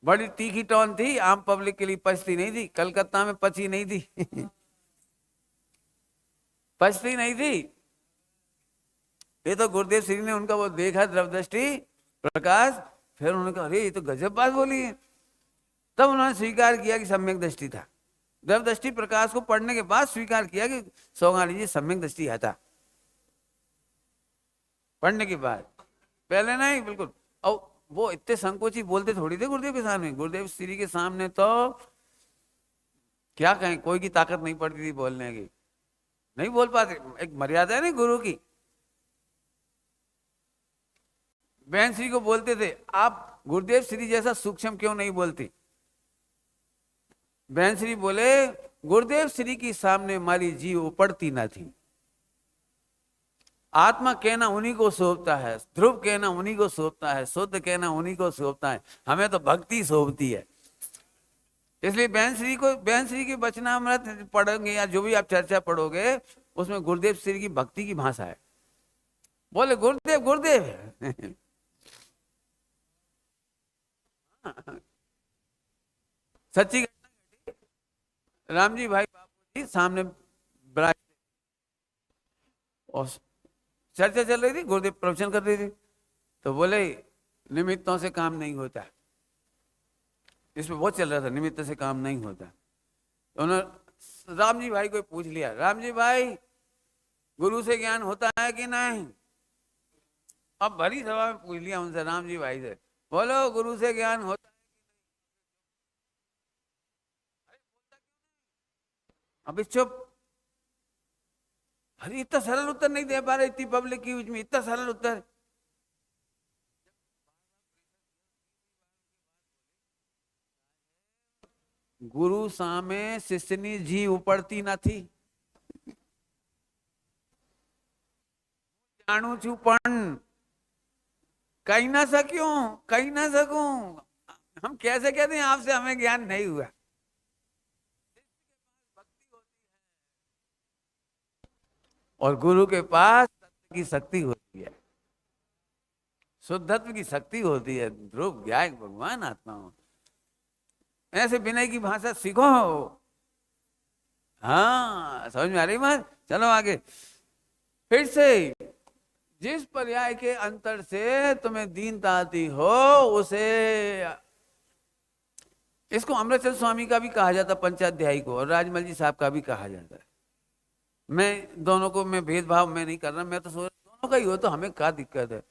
बड़ी तीखी टोन थी, आम पब्लिक के लिए पचती नहीं थी, कलकत्ता में पची नहीं थी। पचती नहीं थी। ये तो गुरुदेव श्री ने उनका वो देखा द्रवदृष्टि प्रकाश, फिर उन्होंने कहा अरे ये तो गजब बात बोली है। तब उन्होंने स्वीकार किया कि सम्यक दृष्टि था। द्रवदृष्टि प्रकाश को पढ़ने के बाद स्वीकार किया कि सौगाली जी सम्यक दृष्टि है था, पढ़ने के बाद, पहले नहीं बिल्कुल। और वो इतने संकोची बोलते थोड़ी थे गुरुदेव के सामने। गुरुदेव श्री के सामने तो क्या कहें, कोई की ताकत नहीं पड़ती थी बोलने की, नहीं बोल पाते। एक मर्यादा है ना गुरु की। बहन श्री को बोलते थे आप गुरुदेव श्री जैसा सूक्ष्म क्यों नहीं बोलती। बहन श्री बोले गुरुदेव श्री की सामने हमारी जीव उपड़ती ना थी। आत्मा कहना उन्हीं को सौंपता है, ध्रुव कहना उन्हीं को सौंपता है, शुद्ध कहना उन्हीं को सौंपता है, हमें तो भक्ति सौंपती है। इसलिए बहन श्री के वचनामृत पढ़ोगे या जो भी आप चर्चा पढ़ोगे उसमें गुरुदेव श्री की भक्ति की भाषा है। बोले गुरुदेव गुरुदेव। सच्ची घटना, राम जी भाई बापू जी सामने ब्राज और चर्चा चल रही थी, गुरुदेव प्रवचन कर रहे थे, तो बोले निमित्तों से काम नहीं होता। इसमें बहुत चल रहा था, निमित्त से काम नहीं होता। तो उन्होंने राम जी भाई को पूछ लिया, राम जी भाई गुरु से ज्ञान होता है कि नहीं। अब भरी सभा में पूछ लिया उनसे, राम जी भाई से, बोलो गुरु से ज्ञान होता है कि नहीं। अभी चुप। अरे इतना सरल उत्तर नहीं दे पा रहे, इतनी पब्लिक की बीच में इतना सरल उत्तर। गुरु सामे शिष्यनी जी उपड़ती નથી। જાણું છું પણ कही ना सक्यूं, कही ना सकूं। हम कैसे कहते हैं आपसे हमें ज्ञान नहीं हुआ। और गुरु के पास सत्य की शक्ति होती है, शुद्धत्व की शक्ति होती है, ध्रुव ज्ञान भगवान आत्मा हो। ऐसे विनय की भाषा सीखो। हाँ समझ में आ रही बात। चलो आगे फिर से, जिस पर्याय के अंतर से तुम्हें दीनता आती हो उसे, इसको अमृतचंद स्वामी का भी कहा जाता पंचाध्यायी को, और राजमल जी साहब का भी कहा जाता है। मैं दोनों को मैं भेदभाव में नहीं कर रहा, मैं तो सोच दोनों का ही हो तो हमें क्या दिक्कत है।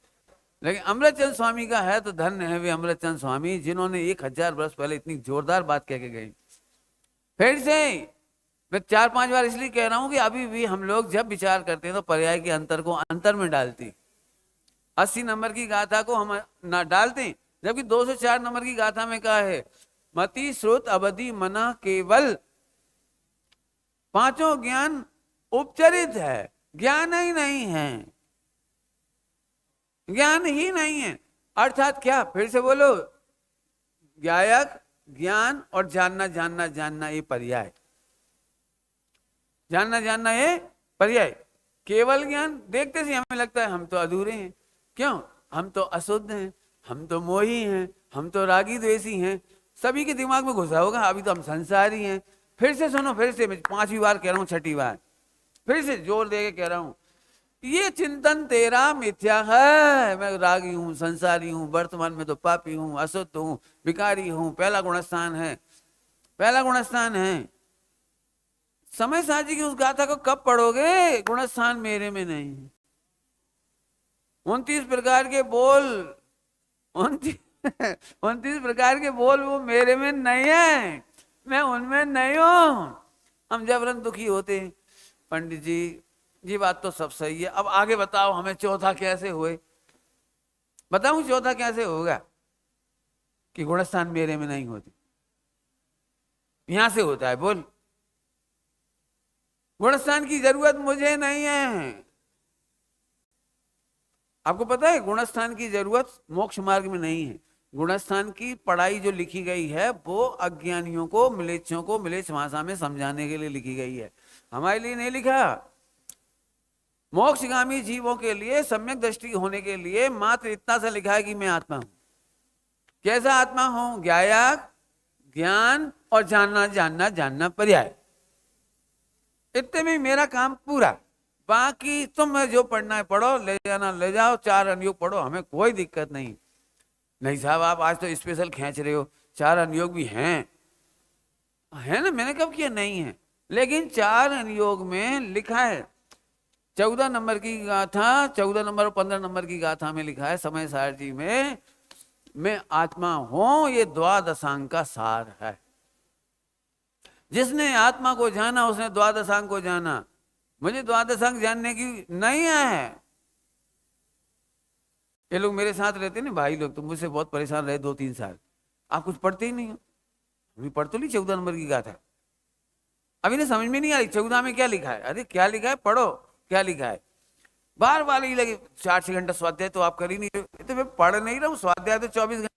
लेकिन अमृतचंद स्वामी का है तो धन्य है वे अमृतचंद स्वामी जिन्होंने 1000 वर्ष पहले इतनी जोरदार बात कह के गए। फिर से मैं 4-5 बार इसलिए कह रहा हूं कि अभी भी हम लोग जब विचार करते हैं तो पर्याय के अंतर को अंतर में डालते। 80 नंबर की गाथा को हम ना डालते, जबकि 204 नंबर की गाथा में कहा है मति श्रुत अवधि मना केवल पांचों ज्ञान उपचरित है, ज्ञान ही नहीं है, ज्ञान ही नहीं है। अर्थात क्या, फिर से बोलो, ज्ञायक ज्ञान और जानना जानना जानना ये पर्याय, जानना जानना ये पर्याय। केवल ज्ञान देखते से हमें लगता है हम तो अधूरे हैं, क्यों, हम तो अशुद्ध हैं, हम तो मोही हैं, हम तो रागी द्वेषी हैं। सभी के दिमाग में घुसा होगा अभी तो हम संसारी हैं। फिर से सुनो, फिर से मैं 5वीं बार कह रहा हूं, 6ठी बार फिर से जोर दे के कह रहा हूं, ये चिंतन तेरा मिथ्या है। मैं रागी हूं, संसारी हूं, वर्तमान में तो पापी हूं, अशुद्ध हूं, विकारी हूं। पहला गुणस्थान है, पहला गुणस्थान है। समय साजी की उस गाथा को कब पढ़ोगे, गुणस्थान मेरे में नहीं। 29 प्रकार के बोल, 29 प्रकार के बोल वो मेरे में नहीं है, मैं उनमें नहीं हूं। हम जबरन दुखी होते हैं। पंडित जी ये बात तो सब सही है, अब आगे बताओ हमें चौथा कैसे हुए। बताऊं चौथा कैसे होगा कि गुणस्थान मेरे में नहीं होती, यहां से होता है। बोल, गुणस्थान की जरूरत मुझे नहीं है। आपको पता है गुणस्थान की जरूरत मोक्ष मार्ग में नहीं है। गुणस्थान की पढ़ाई जो लिखी गई है वो अज्ञानियों को, मिलेच्छों को मिलेच्छ भाषा में समझाने के लिए लिखी गई है, हमारे लिए नहीं लिखा। मोक्षगामी जीवों के लिए सम्यक दृष्टि होने के लिए मात्र इतना सा लिखा है कि मैं आत्मा हूं। कैसा आत्मा हूं? ज्ञायक, ज्ञान और जानना जानना जानना पर्याय, इतने में मेरा काम पूरा। बाकी तुम्हें जो पढ़ना है पढ़ो, ले जाना ले जाओ, 4 अनुयोग पढ़ो, हमें कोई दिक्कत नहीं। नहीं साहब आप आज तो स्पेशल खींच रहे हो, 4 अनुयोग भी हैं, है ना? मैंने कब किया नहीं है, लेकिन 4 अनुयोग में लिखा है 14 नंबर की गाथा, 14 नंबर और 15 नंबर की गाथा में लिखा है समय सार जी में, मैं आत्मा हूं, ये द्वादशांग का सार है। जिसने आत्मा को जाना उसने द्वादशांग को जाना। मुझे द्वादशांग जानने की नहीं है। ये लोग मेरे साथ रहते ना भाई लोग, तो मुझसे बहुत परेशान रहे 2-3 साल, आप कुछ पढ़ते ही नहीं हो। अभी पढ़ तो ली 14 नंबर की गाथा, अभी ना समझ में नहीं आ रही 14 में क्या लिखा है। अरे क्या लिखा है पढ़ो, क्या लिखा है। बार बार ही लगे 4-6 घंटा स्वाध्याय तो आप कर ही नहीं रहे, तो मैं पढ़ नहीं रहा हूँ, स्वाध्याय तो 24 घंटे।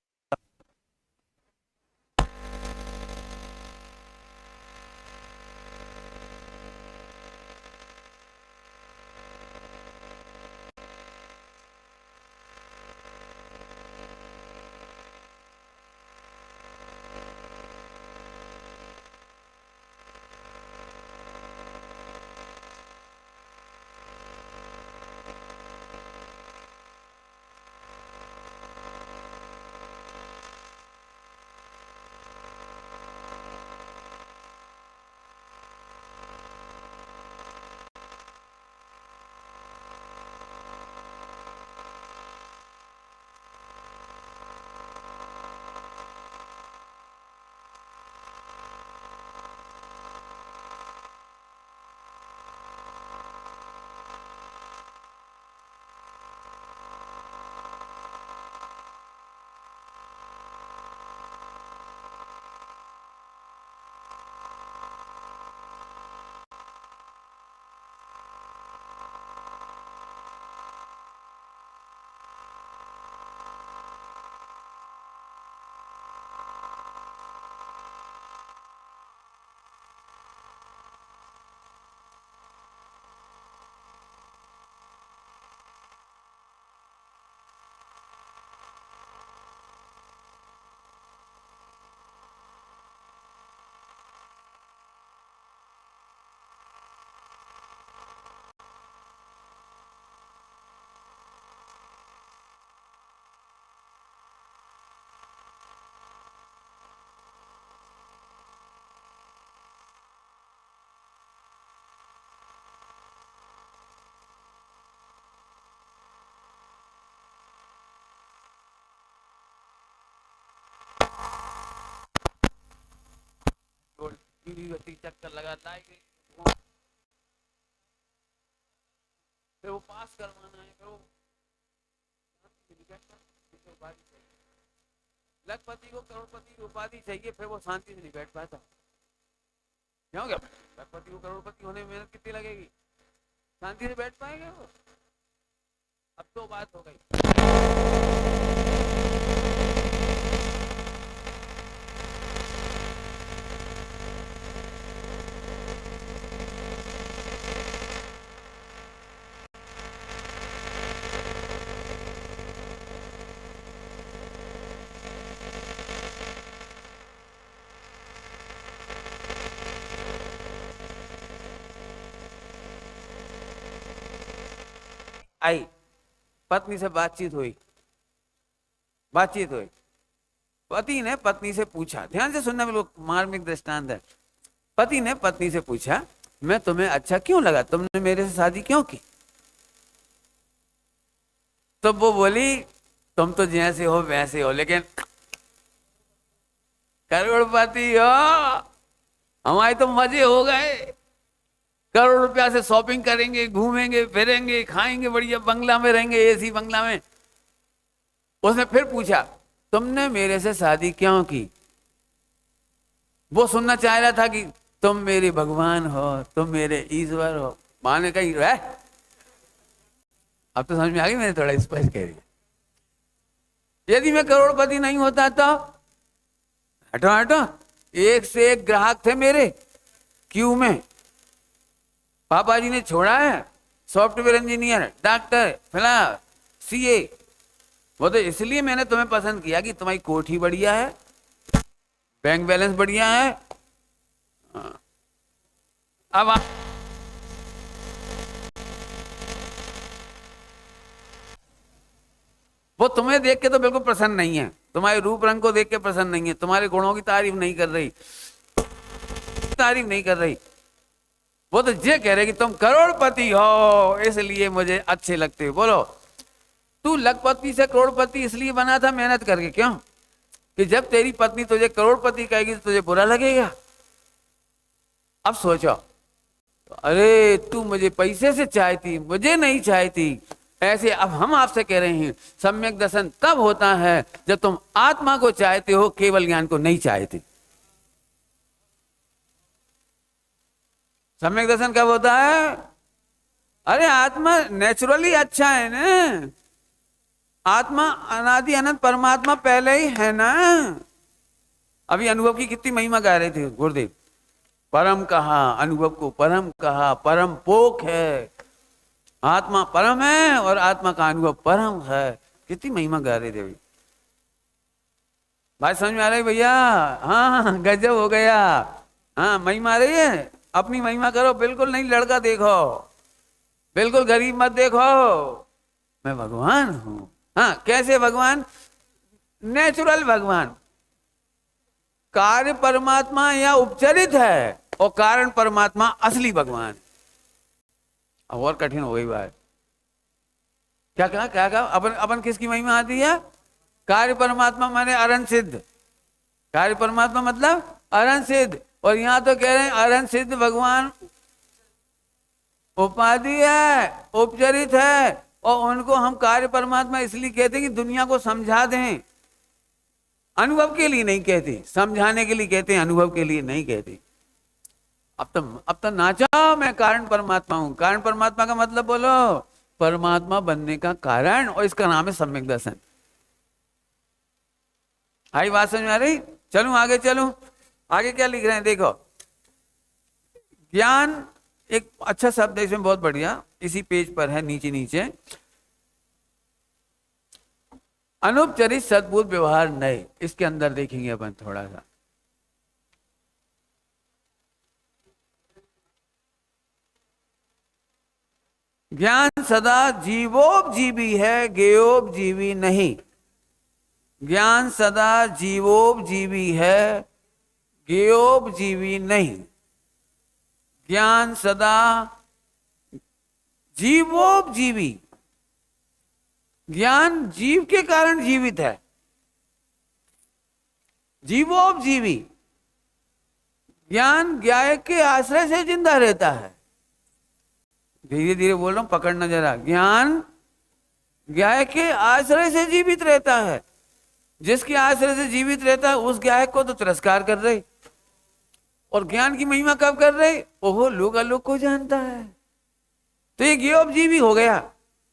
चक्कर लगा लाएंगे, फिर वो पास करवाना है, फिर वो लखपति को करोड़पति की उपाधि चाहिए, फिर वो शांति से नहीं बैठ पाता। क्यों? क्या लखपति को करोड़पति होने में मेहनत कितनी लगेगी, शांति से बैठ पाएंगे वो? अब तो बात हो गई। आई पत्नी से बातचीत हुई, पति ने पत्नी से पूछा, ध्यान से सुनना, बिल्कुल मार्मिक दृष्टांत है। पति ने पत्नी से पूछा, मैं तुम्हें अच्छा क्यों लगा, तुमने मेरे से शादी क्यों की? तो वो बोली, तुम तो जैसे हो वैसे हो, लेकिन करोड़पति हो, हमारे तो मजे हो गए, करोड़ रुपया से शॉपिंग करेंगे, घूमेंगे फिरेंगे, खाएंगे, बढ़िया बंगला में रहेंगे, एसी बंगला में। उसने फिर पूछा, तुमने मेरे से शादी क्यों की? वो सुनना चाह रहा था कि तुम मेरे भगवान हो, तुम मेरे ईश्वर हो। माँ ने कही रह, अब तो समझ में आ गई, मैंने थोड़ा स्पष्ट कह दिया। यदि मैं करोड़पति नहीं होता तो हटो हटो, एक से एक ग्राहक थे मेरे क्यू में। पापा जी ने छोड़ा है, सॉफ्टवेयर इंजीनियर, डॉक्टर, फिलहाल सीए, वो तो इसलिए मैंने तुम्हें पसंद किया कि तुम्हारी कोठी बढ़िया है, बैंक बैलेंस बढ़िया है। अब वो तुम्हें देख के तो बिल्कुल प्रसन्न नहीं है, तुम्हारे रूप रंग को देख के प्रसन्न नहीं है, तुम्हारे गुणों की तारीफ नहीं कर रही, तारीफ नहीं कर रही। वो तो ये कह रहे कि तुम करोड़पति हो इसलिए मुझे अच्छे लगते हो। बोलो, तू लखपति से करोड़पति इसलिए बना था मेहनत करके, क्यों? कि जब तेरी पत्नी तुझे करोड़पति कहेगी तो तुझे बुरा लगेगा। अब सोचो, अरे तू मुझे पैसे से चाहती, मुझे नहीं चाहती। ऐसे अब हम आपसे कह रहे हैं सम्यक दर्शन तब होता है जब तुम आत्मा को चाहते हो, केवल ज्ञान को नहीं चाहते। सम्यक दर्शन कब होता है? अरे आत्मा नेचुरली अच्छा है ना, आत्मा अनादि अनंत परमात्मा पहले ही है ना। अभी अनुभव की कितनी महिमा गा रहे थे गुरुदेव, परम कहा, अनुभव को परम कहा, परम पोख है, आत्मा परम है और आत्मा का अनुभव परम है। कितनी महिमा गा रहे थे भाई, बात समझ में आ रही भैया? हाँ गजब हो गया। हाँ महिमा आ रही है, अपनी महिमा करो, बिल्कुल नहीं लड़का देखो, बिल्कुल गरीब मत देखो, मैं भगवान हूं। हाँ कैसे भगवान? नेचुरल भगवान। कार्य परमात्मा या उपचरित है और कारण परमात्मा असली भगवान। अब और कठिन हो गई बात। क्या कहा, क्या कहा? अपन अपन किसकी महिमा आती है? कार्य परमात्मा माने अरन सिद्ध, कार्य परमात्मा मतलब अरन सिद्ध। और यहां तो कह रहे हैं अरन सिद्ध भगवान उपाधि है, उपचरित है, और उनको हम कार्य परमात्मा इसलिए कहते हैं कि दुनिया को समझा दें, अनुभव के लिए नहीं कहते, समझाने के लिए कहते हैं, अनुभव के लिए नहीं कहते। अब तो नाचा मैं कारण परमात्मा हूं। कारण परमात्मा का मतलब बोलो, परमात्मा बनने का कारण, और इसका नाम है सम्यक दर्शन। आई बात समझ में आ रही? चलूं आगे, चलूं आगे। क्या लिख रहे हैं देखो, ज्ञान एक अच्छा शब्द है इसमें, बहुत बढ़िया, इसी पेज पर है नीचे नीचे। अनुपचरित सद्बुद्ध व्यवहार नए, इसके अंदर देखेंगे अपन थोड़ा सा। ज्ञान सदा जीवोपजीवी है, ज्ञेयोपजीवी नहीं। ज्ञान सदा जीवोपजीवी है, ज्ञेयोपजीवी नहीं। ज्ञान सदा जीवोपजीवी, ज्ञान जीव के कारण जीवित है, जीवोपजीवी। ज्ञान ज्ञायक के आश्रय से जिंदा रहता है। धीरे धीरे बोल रहा हूं, पकड़ना जरा। ज्ञान ज्ञायक के आश्रय से जीवित रहता है। जिसके आश्रय से जीवित रहता है उस ज्ञायक को तो तिरस्कार कर रहे, और ज्ञान की महिमा कब कर रहे? ओहो लोग अलोक को जानता है, तो ये ज्ञेयोपजीवी हो गया,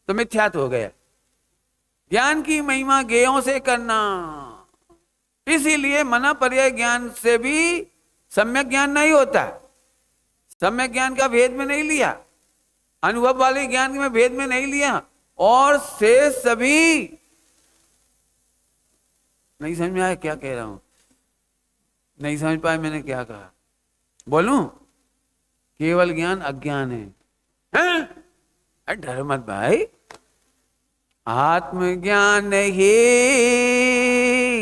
तो मिथ्यात्व हो गया। ज्ञान की महिमा ज्ञेयों से करना, इसीलिए मना पर्याय ज्ञान से भी सम्यक ज्ञान नहीं होता। सम्यक ज्ञान का भेद में नहीं लिया, अनुभव वाले ज्ञान में भेद में नहीं लिया, और शेष सभी नहीं समझ में आया क्या कह रहा हूं? नहीं समझ पाए मैंने क्या कहा? बोलूं? केवल ज्ञान अज्ञान है, हैं? डर मत भाई, आत्मज्ञान ही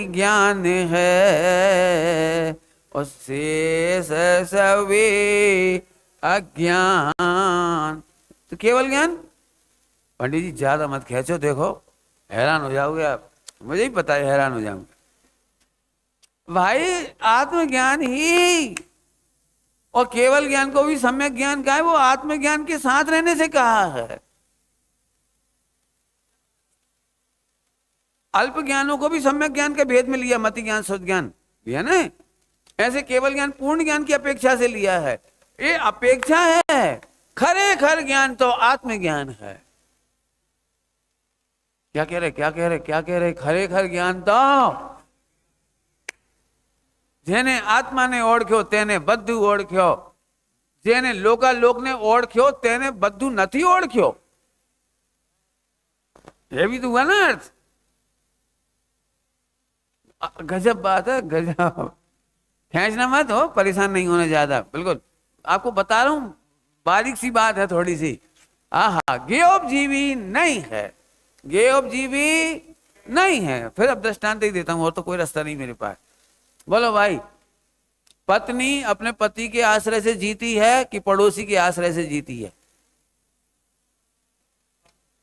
ज्ञान है, और शेष सभी अज्ञान। तो केवल ज्ञान। पंडित जी ज्यादा मत खींचो, देखो हैरान हो जाओगे आप, मुझे ही पता है हैरान हो जाऊंगा। भाई आत्मज्ञान ही, और केवल ज्ञान को भी सम्यक ज्ञान का है, वो आत्मज्ञान के साथ रहने से कहा है। अल्प ज्ञानों को भी सम्यक ज्ञान के भेद में लिया, मति ज्ञान शुद्ध ज्ञान लिया ना। ऐसे केवल ज्ञान पूर्ण ज्ञान की अपेक्षा से लिया है। ये अपेक्षा है, खरे खर ज्ञान तो आत्मज्ञान है। क्या कह रहे, क्या कह रहे, क्या कह रहे? खरे खर ज्ञान तो जेने आत्मा ने ओळख्यो तेने बद्धु ओळख्यो, जेने लोकालोक ने ओळख्यो तेने बद्धु નથી ओळख्यो। ये भी तो हुआ ना अर्थ। गजब बात है, गजब। खींचना मत हो, परेशान नहीं होना ज्यादा, बिल्कुल आपको बता रहा हूं, बारीक सी बात है थोड़ी सी। आहा, ज्ञेयोपजीवी नहीं है, ज्ञेयोपजीवी नहीं है। फिर अब दृष्टांत ही देता हूं, और तो कोई रास्ता नहीं मेरे पास। बोलो भाई, पत्नी अपने पति के आश्रय से जीती है कि पड़ोसी के आश्रय से जीती है?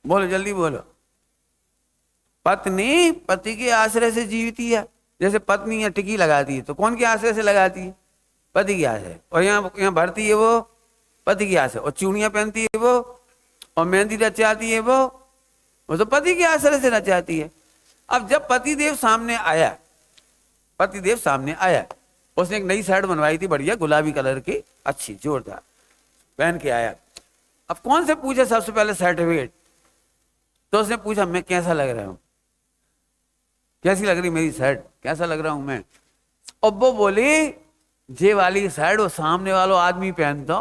बोलो जल्दी बोलो। पत्नी पति के आश्रय से जीती है। जैसे पत्नी यहाँ टिकी लगाती है तो कौन के आश्रय से लगाती है? पति के आश्रय। और यहाँ भरती है वो पति के आश्रय, और चूड़ियां पहनती है वो, और मेहंदी रचाती है वो तो पति के आश्रय से रचाती है। अब जब पतिदेव सामने आया, पतिदेव सामने आया, उसने एक नई शर्ट बनवाई थी बढ़िया गुलाबी कलर की, अच्छी जोरदार पहन के आया। अब कौन से पूछे सबसे पहले सर्टिफिकेट? तो उसने पूछा मैं कैसा लग रहा हूं, कैसी लग रही मेरी शर्ट, कैसा लग रहा हूं मैं? और वो बोली जे वाली शर्ट वो सामने वालो आदमी पहनता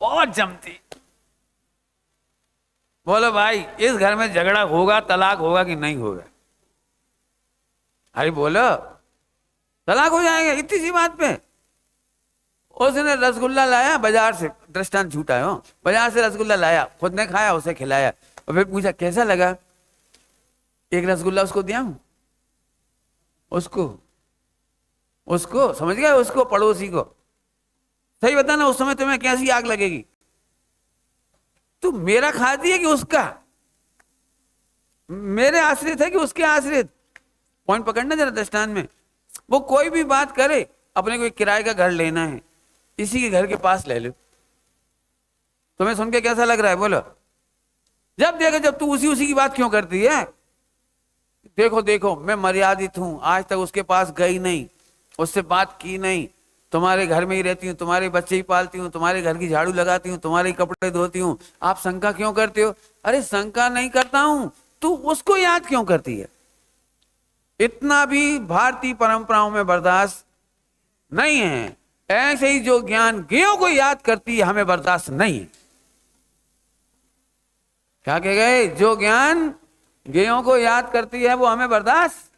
बहुत जमती। बोलो भाई, इस घर में झगड़ा होगा, तलाक होगा कि नहीं होगा? अरे बोलो, तलाक हो जाएगा इतनी सी बात पे। उसने रसगुल्ला लाया बाजार से, दृष्टांत झूठा है, बाजार से रसगुल्ला लाया, खुद ने खाया, उसे खिलाया, और फिर पूछा कैसा लगा? एक रसगुल्ला उसको दिया हूं, उसको समझ गया, उसको पड़ोसी को। सही बताना, उस समय तुम्हें कैसी आग लगेगी? तू मेरा खाती है कि उसका? मेरे आश्रित है कि उसके आश्रित? पॉइंट पकड़ना जरा दृष्टांत में। वो कोई भी बात करे, अपने को किराए का घर लेना है, इसी के घर के पास ले लो। तुम्हें सुन के कैसा लग रहा है? बोलो। जब देखो जब तू उसी की बात क्यों करती है? देखो देखो, मैं मर्यादित हूं, आज तक उसके पास गई नहीं, उससे बात की नहीं, तुम्हारे घर में ही रहती हूँ, तुम्हारे बच्चे ही पालती हूँ, तुम्हारे घर की झाड़ू लगाती हूँ, तुम्हारे कपड़े धोती हूँ, आप शंका क्यों करते हो? अरे शंका नहीं करता हूं, तू उसको याद क्यों करती है? इतना भी भारतीय परंपराओं में बर्दाश्त नहीं है। ऐसे ही जो ज्ञान ज्ञेयों को याद करती है, हमें बर्दाश्त नहीं है। क्या कह गए? जो ज्ञान ज्ञेयों को याद करती है वो हमें बर्दाश्त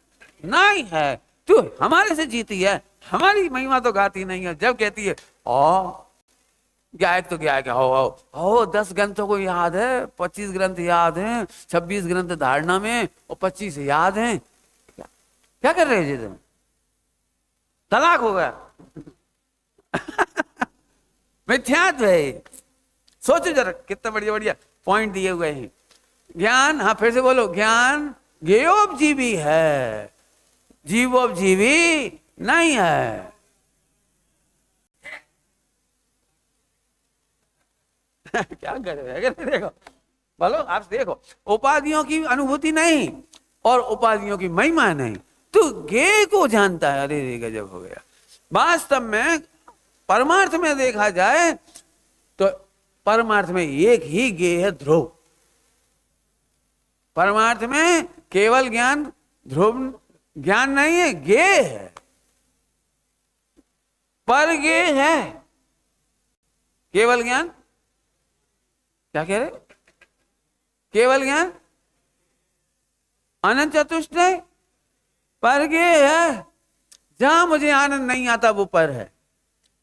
नहीं है। तू हमारे से जीती है, हमारी महिमा तो गाती नहीं है। जब कहती है ओ गायक तो गायक है, हो 10 ग्रंथों को याद है, 25 ग्रंथ याद हैं, 26 ग्रंथ धारणा में और 25 याद हैं। क्या कर रहे हैं जी तुम? तलाक हो गया। मिथ्यात्व है। सोचो जरा, कितना बढ़िया बढ़िया पॉइंट दिए हुए हैं। ज्ञान, हाँ फिर से बोलो, ज्ञान ज्ञेयोपजीवी है, जीवोपजीवी नहीं है। क्या कर रहे हैं? देखो बोलो, आप देखो, उपाधियों की अनुभूति नहीं और उपाधियों की महिमा नहीं, तू ज्ञेय को जानता है। अरे रे गजब हो गया। वास्तव में परमार्थ में देखा जाए तो परमार्थ में एक ही ज्ञेय है, ध्रुव। परमार्थ में केवल ज्ञान ध्रुव ज्ञान नहीं है, ज्ञेय है, पर ज्ञेय है। केवल ज्ञान, क्या कह रहे? केवल ज्ञान अनंत चतुष्टय पर ज्ञेय है। जहां मुझे आनंद नहीं आता वो पर है।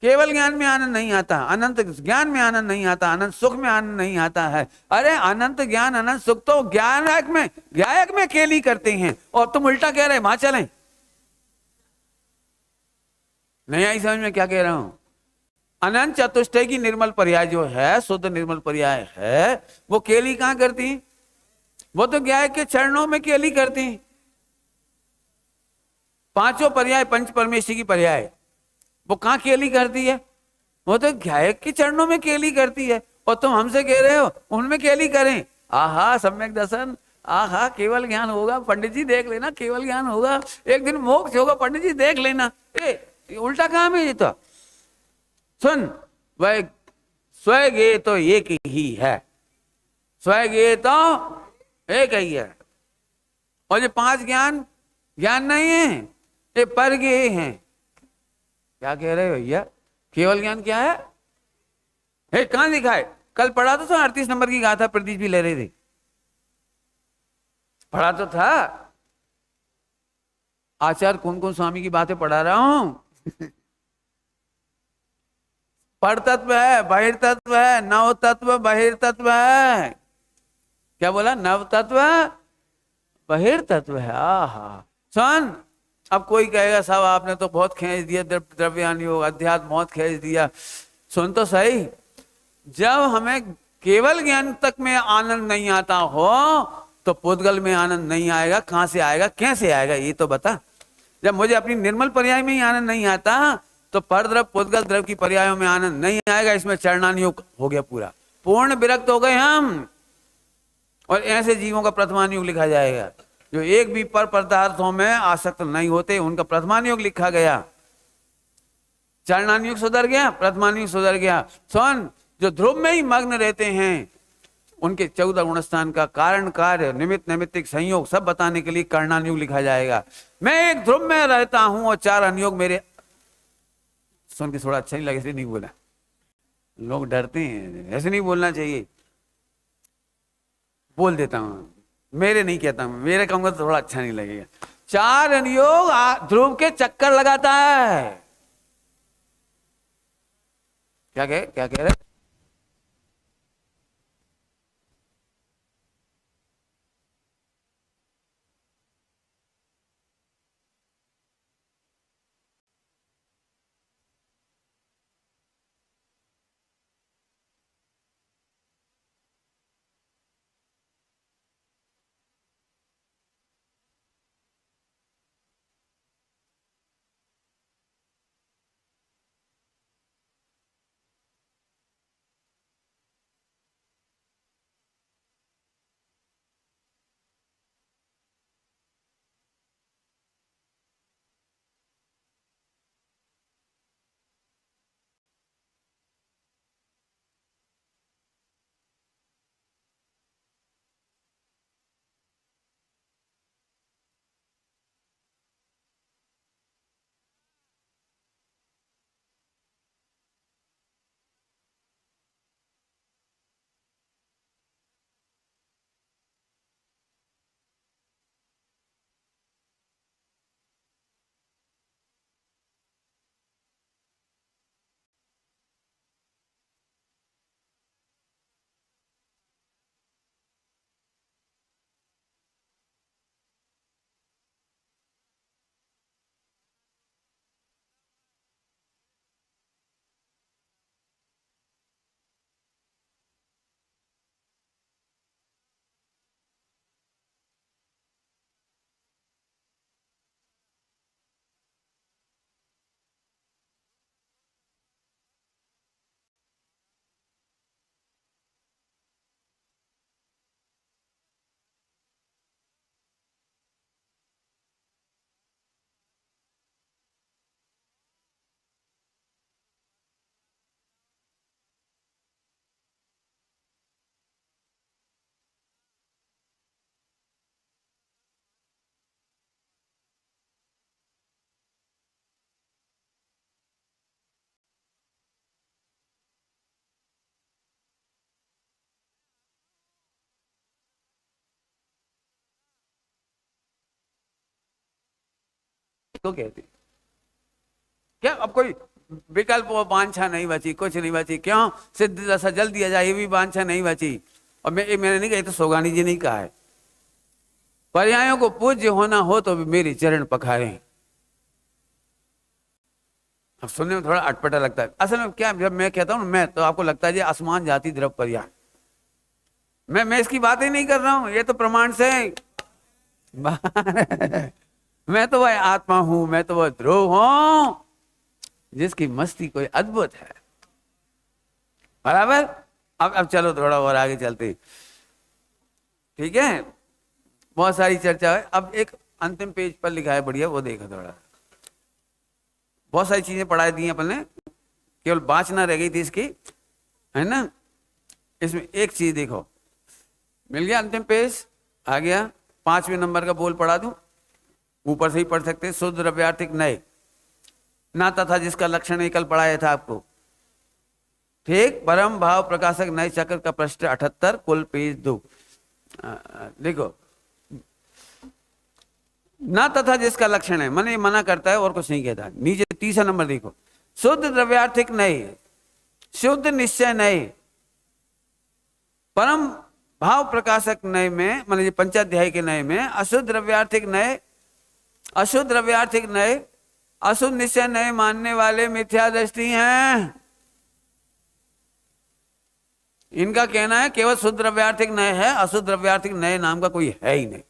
केवल ज्ञान में आनंद नहीं आता, अनंत ज्ञान में आनंद नहीं आता, अनंत सुख में आनंद नहीं आता है। अरे अनंत ज्ञान अनंत सुख तो गायक में केली करते हैं, और तुम उल्टा कह रहे वहां चलें। नहीं आई समझ में क्या कह रहा हूं? अनंत चतुष्टय की निर्मल पर्याय जो है, शुद्ध निर्मल पर्याय है, वो केली कहां करती? वो तो गायक के चरणों में केली करती। पांचों पर्याय पंच परमेश्वर की पर्याय, वो कहां केली करती है? वो तो गायक के चरणों में केली करती है। और तुम हमसे कह रहे हो उनमें केली करें। आहा सम्यक दर्शन, आहा केवल ज्ञान होगा, पंडित जी देख लेना, केवल ज्ञान होगा, एक दिन मोक्ष होगा, पंडित जी देख लेना। उल्टा काम है ये तो। सुन, वह स्वज्ञेय तो एक ही है, स्वज्ञेय तो एक ही है। और ये 5 ज्ञान ज्ञान नहीं है, ये परज्ञेय हैं। क्या कह रहे हो भैया? केवल ज्ञान क्या है? कहां लिखा है? कल पढ़ा तो था 38 नंबर की गाथा, प्रदीप भी ले रहे थे, पढ़ा तो था। आचार्य कौन कौन स्वामी की बातें पढ़ा रहा हूं। पर तत्व है, बहिर्तत्व है, नव तत्व बहिर्तत्व है। क्या बोला? नव तत्व बहिर्तत्व है। आहा सुन, अब कोई कहेगा साहब आपने तो बहुत खींच दिया, द्रव्यान योग अध्यात्म बहुत खींच दिया। सुन तो सही, जब हमें केवल ज्ञान तक में आनंद नहीं आता हो तो पुद्गल में आनंद नहीं आएगा। कहां से आएगा, कैसे आएगा, ये तो बता। जब मुझे अपनी निर्मल पर्याय में ही आनंद नहीं आता तो परद्रव पुद्गल द्रव की पर्यायों में आनंद नहीं आएगा। इसमें चरणानुयोग हो गया पूरा, पूर्ण विरक्त हो गए हम। और ऐसे जीवों का प्रथमानुयोग लिखा जाएगा जो एक भी पर पदार्थों में आसक्त नहीं होते, उनका प्रथमानुयोग लिखा गया। चरणानुयोग सुधर गया, प्रथमानुयोग सुधर गया। सुन, जो ध्रुव में ही मग्न रहते हैं उनके 14 गुणस्थान का कारण कार्य निमित्त नैमित्तिक संयोग सब बताने के लिए कर्णानुयोग लिखा जाएगा। मैं एक ध्रुव में रहता हूं और 4 अनुयोग मेरे। सुन के थोड़ा अच्छा नहीं लगे, ऐसे नहीं बोला, लोग डरते हैं, ऐसे नहीं बोलना चाहिए। बोल देता हूं, मेरे नहीं कहता हूं, मेरे कहूंगा तो थोड़ा अच्छा नहीं लगेगा। 4 अनुयोग ध्रुव के चक्कर लगाता है। क्या कह रहे? तो कहते क्या अब कोई विकल्प वो वांछा नहीं बची, कुछ नहीं बची। क्यों? सिद्ध दशा जल दिया जाए, ये भी वांछा नहीं बची। और मैंने नहीं कहा, तो सोगानी जी नहीं कहा है। पर्यायों को पूज्य होना हो तो भी मेरी चरण पखारें। अब सुनने में थोड़ा अटपटा लगता है। असल में क्या, जब मैं कहता हूं मैं, तो आपको लगता है जी आसमान जाति द्रव पर्याय। मैं इसकी बात ही नहीं कर रहा हूं, ये तो प्रमाण से मैं तो वह आत्मा हूं, मैं तो वह ध्रुव हूं जिसकी मस्ती कोई अद्भुत है। बराबर। अब चलो थोड़ा और आगे चलते। ठीक है, बहुत सारी चर्चा है। अब एक अंतिम पेज पर लिखा है बढ़िया, वो देखो थोड़ा। बहुत सारी चीजें पढ़ा दी अपन ने, केवल बाँचना रह गई थी इसकी, है ना। इसमें एक चीज देखो, मिल गया अंतिम पेज, आ गया। 5वें नंबर का बोल पढ़ा दूं, ऊपर से ही पढ़ सकते हैं। शुद्ध द्रव्यार्थिक नए ना तथा जिसका लक्षण ही कल पढ़ाया था आपको। ठीक, परम भाव प्रकाशक नए चक्र का पृष्ठ 78, कुल पेज 2। देखो, ना तथा जिसका लक्षण है, माने मना करता है और कुछ नहीं कहता। नीचे तीसरा नंबर देखो, शुद्ध द्रव्यार्थिक नहीं, शुद्ध निश्चय नहीं, परम भाव प्रकाशक नय में, माने पंचाध्याय के नय में अशुद्ध द्रव्यार्थिक नय, अशुद्ध द्रव्यार्थिक नय, अशुद्ध निश्चय नय मानने वाले मिथ्या दृष्टि हैं। इनका कहना है केवल शुद्ध द्रव्यार्थिक नय है, अशुद्ध द्रव्यार्थिक नय नाम का कोई है ही नहीं।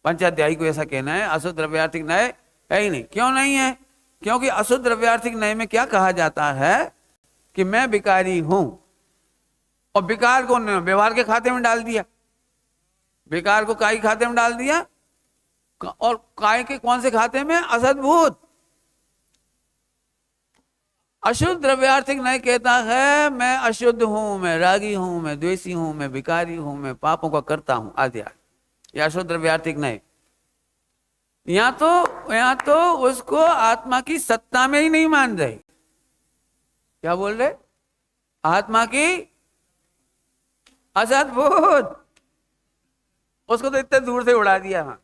पंचाध्यायी को ऐसा कहना है, अशुद्ध द्रव्यार्थिक नय है ही नहीं। क्यों नहीं है? क्योंकि अशुद्ध द्रव्यार्थिक नय में क्या कहा जाता है कि मैं विकारी हूं, और विकार को व्यवहार के खाते में डाल दिया, विकार को काय खाते में डाल दिया, और काय के कौन से खाते में? असद्भूत। अशुद्ध द्रव्यार्थिक नहीं कहता है मैं अशुद्ध हूं, मैं रागी हूं, मैं द्वेषी हूं, मैं विकारी हूं, मैं पापों का करता हूं आदि। यह अशुद्ध द्रव्यार्थिक नहीं। यहां तो उसको आत्मा की सत्ता में ही नहीं मान रहे। क्या बोल रहे? आत्मा की असद्भुत, उसको तो इतने दूर से उड़ा दिया। हाँ,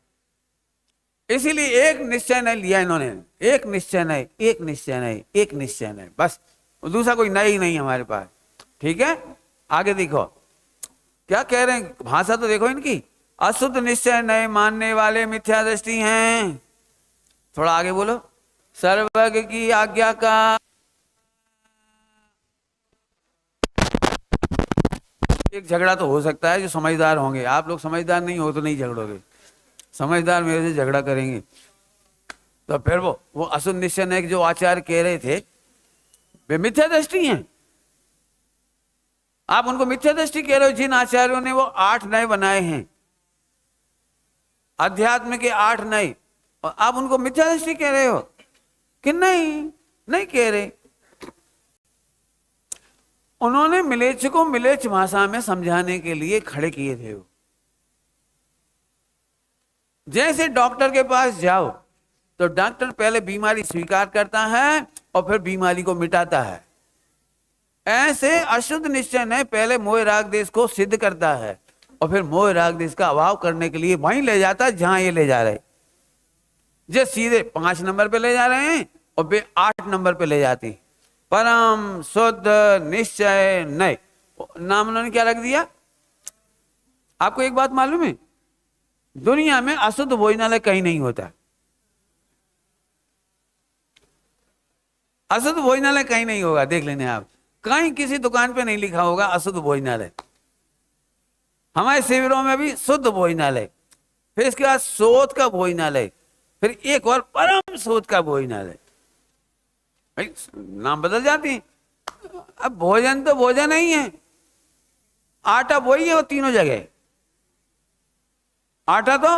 इसीलिए एक निश्चय नहीं लिया इन्होंने, एक निश्चय नहीं, एक निश्चय नहीं, एक निश्चय नहीं, बस दूसरा कोई नई नहीं हमारे पास। ठीक है, आगे देखो क्या कह रहे हैं, भाषा तो देखो इनकी। अशुद्ध निश्चय नहीं मानने वाले मिथ्या दृष्टि हैं। थोड़ा आगे बोलो। सर्वज्ञ की आज्ञा का एक झगड़ा तो हो सकता है जो समझदार होंगे, आप लोग समझदार नहीं हो तो नहीं झगड़ोगे, समझदार मेरे से झगड़ा करेंगे। तो फिर वो अशुद्ध निश्चय नहीं जो आचार्य कह रहे थे वे मिथ्या दृष्टि हैं। आप उनको मिथ्या दृष्टि कह रहे हो। जिन आचार्यों ने वो 8 नय बनाए हैं, अध्यात्म के 8 नय, और आप उनको मिथ्या दृष्टि कह रहे हो कि नहीं? नहीं कह रहे। उन्होंने मिलेच्छ को मिलेच्छ भाषा में समझाने के लिए खड़े किए थे। वो जैसे डॉक्टर के पास जाओ तो डॉक्टर पहले बीमारी स्वीकार करता है और फिर बीमारी को मिटाता है, ऐसे अशुद्ध निश्चय ने पहले मोह राग देश को सिद्ध करता है और फिर मोह राग देश का अभाव करने के लिए वहीं ले जाता है जहां ये ले जा रहे। जो सीधे 5 नंबर पे ले जा रहे हैं और वे 8 नंबर पे ले जाते हैं। परम शुद्ध निश्चय नय नाम उन्होंने क्या रख दिया? आपको एक बात मालूम है, दुनिया में अशुद्ध भोजनालय कहीं नहीं होता। अशुद्ध भोजनालय कहीं नहीं होगा, देख लेने आप, कहीं किसी दुकान पे नहीं लिखा होगा अशुद्ध भोजनालय। हमारे शिविरों में भी शुद्ध भोजनालय, फिर इसके बाद शोध का भोजनालय, फिर एक और परम शोध का भोजनालय। भाई नाम बदल जाते हैं। अब भोजन तो भोजन ही है, आटा वही है वो तीनों जगह, आटा तो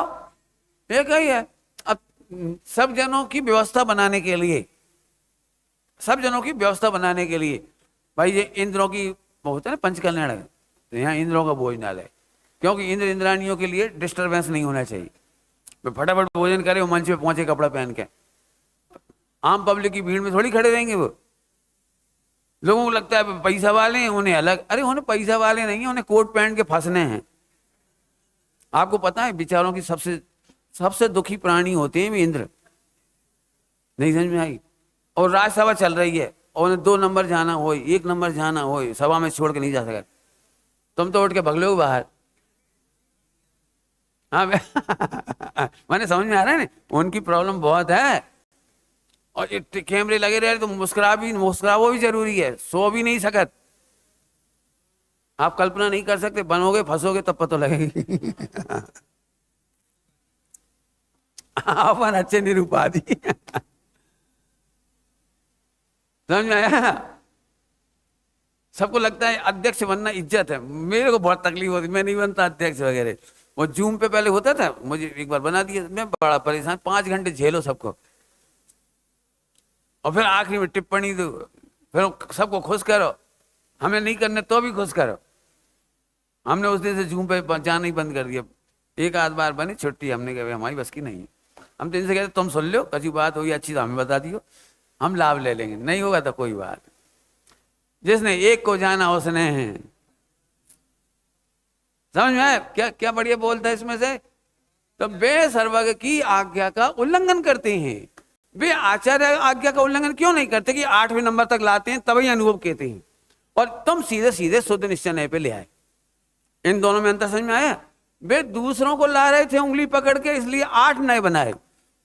एक ही है। अब सब जनों की व्यवस्था बनाने के लिए, सब जनों की व्यवस्था बनाने के लिए भाई ये इंद्रों की होता है ना पंचकल्याण है, तो यहाँ इंद्रों का भोजनालय, क्योंकि इंद्र इंद्राणियों के लिए डिस्टर्बेंस नहीं होना चाहिए। वे फटाफट भोजन करे, वो मंच पे पहुंचे कपड़ा पहन के। आम पब्लिक की भीड़ में थोड़ी खड़े रहेंगे वो। लोगों को लगता है पैसा वाले हैं उन्हें अलग, अरे उन्हें पैसा वाले नहीं है, उन्हें कोट पहन के फंसने हैं। आपको पता है बेचारों की सबसे दुखी प्राणी होते हैं इंद्र। नहीं समझ में आई? और राज्यसभा चल रही है और उन्हें 2 नंबर जाना हो, 1 नंबर जाना हो, सभा में छोड़ के नहीं जा सकते। तुम तो उठ के भग लो बाहर। हाँ मैंने समझ में आ रहा है ना, उनकी प्रॉब्लम बहुत है। और कैमरे लगे रहे तो मुस्कुरा वो भी जरूरी है, सो भी नहीं सकत। आप कल्पना नहीं कर सकते, बनोगे फंसोगे तब पता लगेगी। अपन अच्छे निरूपाधि। समझ में आया? सबको लगता है अध्यक्ष बनना इज्जत है। मेरे को बहुत तकलीफ होती, मैं नहीं बनता अध्यक्ष वगैरह। वो जूम पे पहले होता था, मुझे एक बार बना दिया, मैं बड़ा परेशान। 5 घंटे झेलो सबको और फिर आखिरी में टिप्पणी दो, फिर सबको खुश करो। हमें नहीं करने तो भी खुश करो। हमने उस दिन से जूम पे जाना ही बंद कर दिया। 1 आध बार बनी छुट्टी, हमने कहा हमारी बस की नहीं है। हम तो इनसे कहते तुम सुन लो, कभी बात होगी अच्छी तो हमें बता दियो, हम लाभ ले लेंगे, नहीं होगा तो कोई बात। जिसने एक को जाना उसने है। समझ में आया? क्या क्या बढ़िया बोलता है इसमें से? तो वे सर्वज्ञ की आज्ञा का उल्लंघन करते हैं। वे आचार्य आज्ञा का उल्लंघन क्यों नहीं करते कि 8वें नंबर तक लाते हैं, तभी अनुभव कहते हैं। और तुम सीधे सीधे शुद्ध निश्चय नए पे ले आए। इन दोनों में अंतर समझ में आया? वे दूसरों को ला रहे थे उंगली पकड़ के, इसलिए 8 नए बनाए,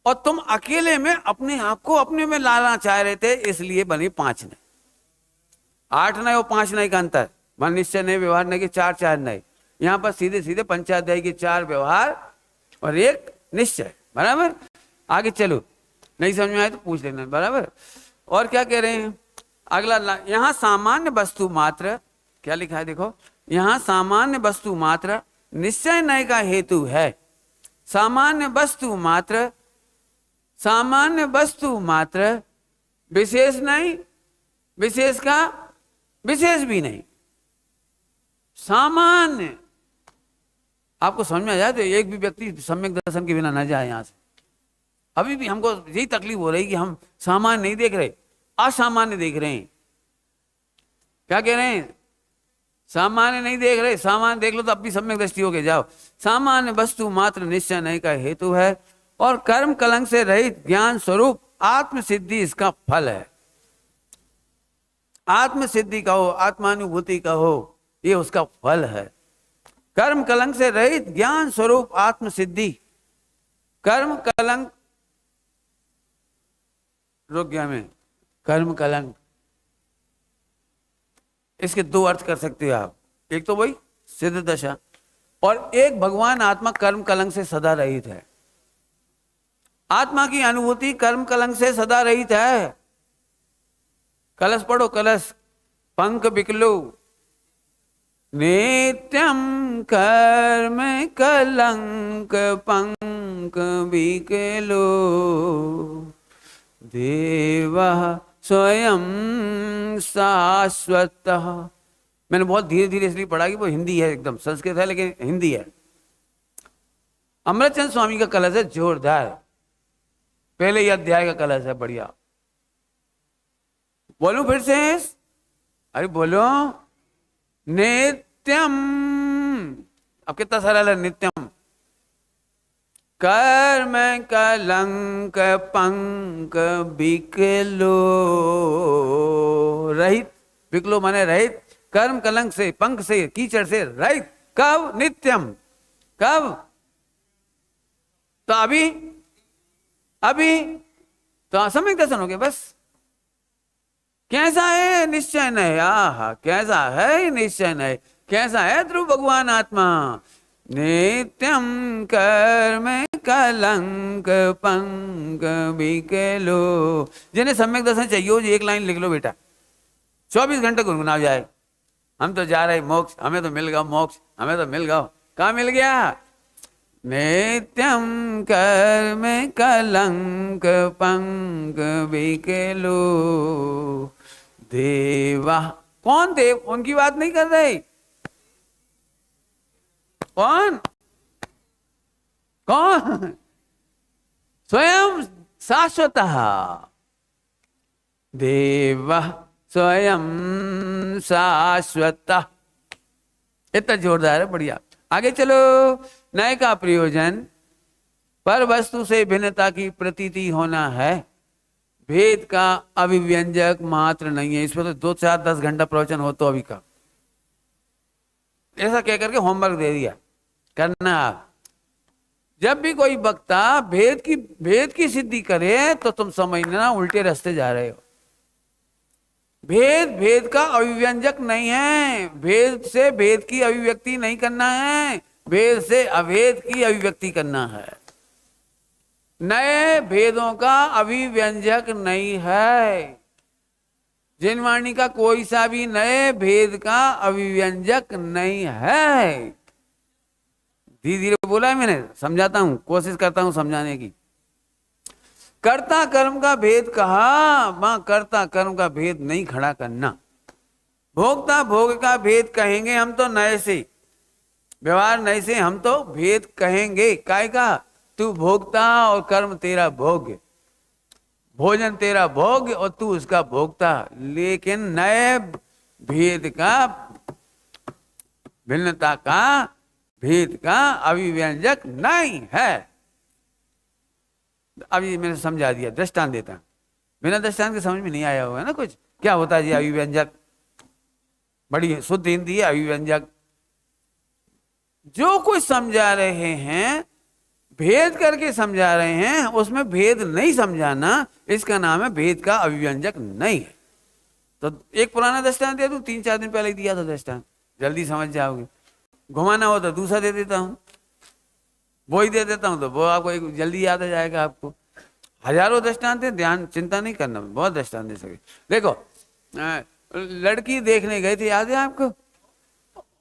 और तुम अकेले में अपने आप को अपने में लाना चाह रहे थे, इसलिए बने 5 नए। 8 नए और 5 नए का अंतर। मन निश्चय नए, व्यवहार नए के 4 नए। यहां पर सीधे सीधे पंचाध्याय के 4 व्यवहार और 1 निश्चय। बराबर? आगे चलो, नहीं समझ में आए तो पूछ लेना। बराबर? और क्या कह रहे हैं अगला, यहां सामान्य वस्तु मात्र, क्या लिखा है देखो, यहां सामान्य वस्तु मात्र निश्चय नय का हेतु है। सामान्य वस्तु मात्र, सामान्य वस्तु मात्र, विशेष नहीं, विशेष का विशेष भी नहीं, सामान्य। आपको समझ में आ जाए तो एक भी व्यक्ति सम्यक दर्शन के बिना न जाए यहां से। अभी भी हमको यही तकलीफ हो रही कि हम सामान्य नहीं देख रहे, असामान्य देख रहे हैं। क्या कह रहे हैं? सामान्य नहीं देख रहे, सामान्य देख लो तो अब भी सम्यक दृष्टि होके जाओ। सामान्य वस्तु मात्र निश्चय नहीं का हेतु है, और कर्म कलंक से रहित ज्ञान स्वरूप आत्म सिद्धि इसका फल है। आत्म सिद्धि का हो, आत्मानुभूति का हो, ये उसका फल है। कर्म कलंक से रहित ज्ञान स्वरूप आत्म सिद्धि। कर्म कलंक, रुक गया मैं, कर्म कलंक, इसके 2 अर्थ कर सकते हो आप। एक तो वही सिद्ध दशा, और एक भगवान आत्मा कर्म कलंक से सदा रहित है। आत्मा की अनुभूति कर्म कलंक से सदा रहित है। कलश पढ़ो, कलश, पंख बिकलो, नित्यम कर्म कलंक पंख बिकलो, देवा स्वयं शाश्वत। मैंने बहुत धीरे धीरे इसलिए पढ़ा कि वो हिंदी है, एकदम संस्कृत है लेकिन हिंदी है। अमृतचंद स्वामी का कलश है जोरदार, पहले ही अध्याय का कलश है बढ़िया। बोलूं फिर से? अरे बोलो, नित्यम। अब कितना सरल है, नित्यम। कर्म कलंक पंक बिकलो, रहित, बिकलो माने रहित, कर्म कलंक से, पंख से, कीचड़ से रहित। कब? नित्यम। कब? तो अभी, अभी तो सम्यक दर्शन हो गया बस। कैसा है निश्चय नय? आहा, कैसा है निश्चय नय, कैसा है ध्रुव भगवान आत्मा। नित्यम कर्म कलंक पंक बिकलो। जिन्हें सम्यक दर्शन चाहिए हो, एक लाइन लिख लो बेटा, 24 घंटे गुनगुना जाए। हम तो जा रहे मोक्ष, हमें तो मिल गया मोक्ष, हमें तो मिल गया। कहाँ मिल गया? नित्यम कर्म कलंक पंक बिकलो, देवा। कौन देव? उनकी बात नहीं कर रहे। कौन? कौन? स्वयं शाश्वत देव, स्वयं शाश्वत। इतना जोरदार है, बढ़िया। आगे चलो। नय का प्रयोजन पर वस्तु से भिन्नता की प्रतीति होना है, भेद का अभिव्यंजक मात्र नहीं है। इसमें तो 2, 4, 10 घंटा प्रवचन हो तो अभी का। ऐसा कह करके होमवर्क दे दिया, करना आप। जब भी कोई वक्ता भेद की सिद्धि करे तो तुम समझना उल्टे रास्ते जा रहे हो। भेद का अभिव्यंजक नहीं है। भेद से भेद की अभिव्यक्ति नहीं करना है, भेद से अभेद की अभिव्यक्ति करना है। नए भेदों का अभिव्यंजक नहीं है। जिनवाणी का कोई सा भी नए भेद का अभिव्यंजक नहीं है। धीरे धीरे बोला है मैंने, समझाता हूं, कोशिश करता हूं समझाने की। कर्ता कर्म का भेद कहा, मां कर्ता कर्म का भेद नहीं खड़ा करना। भोक्ता भोग का भेद कहेंगे हम तो नए से, व्यवहार नए से हम तो भेद कहेंगे। काय का? तू भोक्ता और कर्म तेरा भोग, भोजन तेरा भोग और तू उसका भोक्ता। लेकिन नए भेद का, भिन्नता का भेद का अभिव्यंजक नहीं है। अभी मैंने समझा दिया, दृष्टांत देता हूं। बिना दृष्टांत के समझ में नहीं आया होगा ना कुछ। क्या होता है जी अभिव्यंजक? बड़ी शुद्ध हिंदी है अभिव्यंजक। जो कुछ समझा रहे हैं भेद करके समझा रहे हैं, उसमें भेद नहीं समझाना, इसका नाम है भेद का अभिव्यंजक नहीं है। तो एक पुराना दृष्टांत दे दूं, 3-4 दिन पहले ही दिया था दृष्टांत, जल्दी समझ जाओगे। घुमाना हो तो दूसरा दे देता हूं, वो ही दे देता हूं तो वो आपको एक जल्दी याद आ जाएगा। आपको हजारों दृष्टांत है, ध्यान चिंता नहीं करना, बहुत दृष्टांत दे सके। देखो लड़की देखने गए थे, याद है आपको,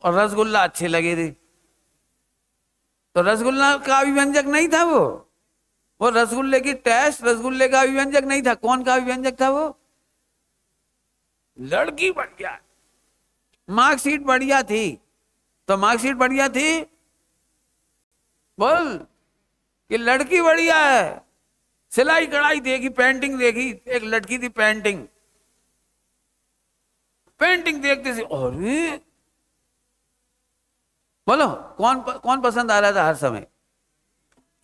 और रसगुल्ला अच्छे लगे थे, तो रसगुल्ला का अभिव्यंजक नहीं था वो रसगुल्ले की टेस्ट, रसगुल्ले का अभिव्यंजक नहीं था। कौन का अभिव्यंजक था? वो लड़की बढ़िया, मार्कशीट बढ़िया थी। तो मार्कशीट बढ़िया थी, बोल कि लड़की बढ़िया है। सिलाई कढ़ाई देखी, पेंटिंग देखी, एक लड़की थी पेंटिंग, पेंटिंग देखते से अरे बोलो कौन पसंद आ रहा था हर समय?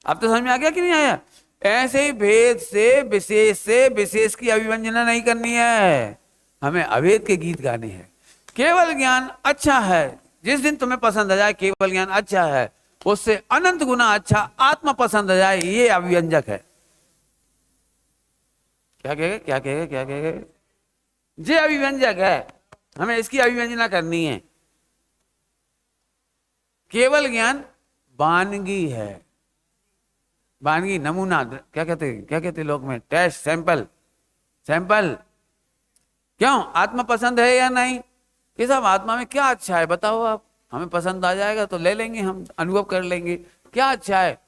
अब तो समझ में आ गया कि नहीं आया? ऐसे ही भेद से विशेष की अभिव्यंजना नहीं करनी है, हमें अभेद के गीत गाने हैं। केवल ज्ञान अच्छा है, जिस दिन तुम्हें पसंद आ जाए केवल ज्ञान अच्छा है, उससे अनंत गुना अच्छा आत्मा पसंद आ जाए, ये अभिव्यंजक है। क्या कहेगा? ये अभिव्यंजक है, हमें इसकी अभिव्यंजना करनी है। केवल ज्ञान वानगी है, वानगी नमूना, क्या कहते लोग में, टेस्ट, सैंपल। क्यों? आत्मा पसंद है या नहीं? कि साहब आत्मा में क्या अच्छा है बताओ आप, हमें पसंद आ जाएगा तो ले लेंगे, हम अनुभव कर लेंगे क्या अच्छा है।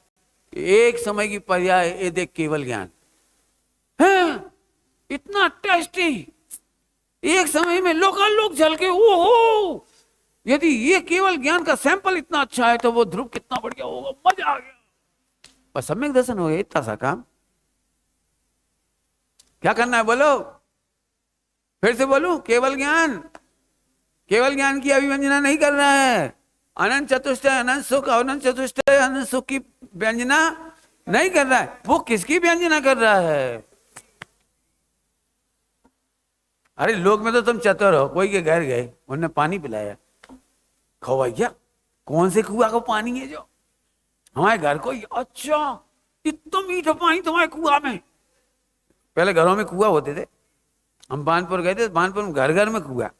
एक समय की पर्याय ये देख केवल ज्ञान है, इतना टेस्टी, एक समय में लोग झलके, ओहो, यदि ये केवल ज्ञान का सैंपल इतना अच्छा है तो वो ध्रुव कितना बढ़िया होगा, मजा आ गया, बस सम्यक दर्शन हो गया, इतना सा काम। क्या करना है बोलो, फिर से बोलूं? केवल ज्ञान की अभिव्यंजना नहीं कर रहा है। अनंत चतुष्टय, अनंत सुख, अनंत चतुष्टय, अनंत सुख की व्यंजना नहीं कर रहा है। वो किसकी व्यंजना कर रहा है? अरे लोग में तो तुम चतुर हो, कोई के घर गए, उन्होंने पानी पिलाया, खवैया कौन से कुआ को पानी है जो हमारे घर को, अच्छा इतना मीठा पानी तुम्हारे कुआ में। पहले घरों में कुआ होते थे, हम बानपुर गए थे, बानपुर में घर में कुआ,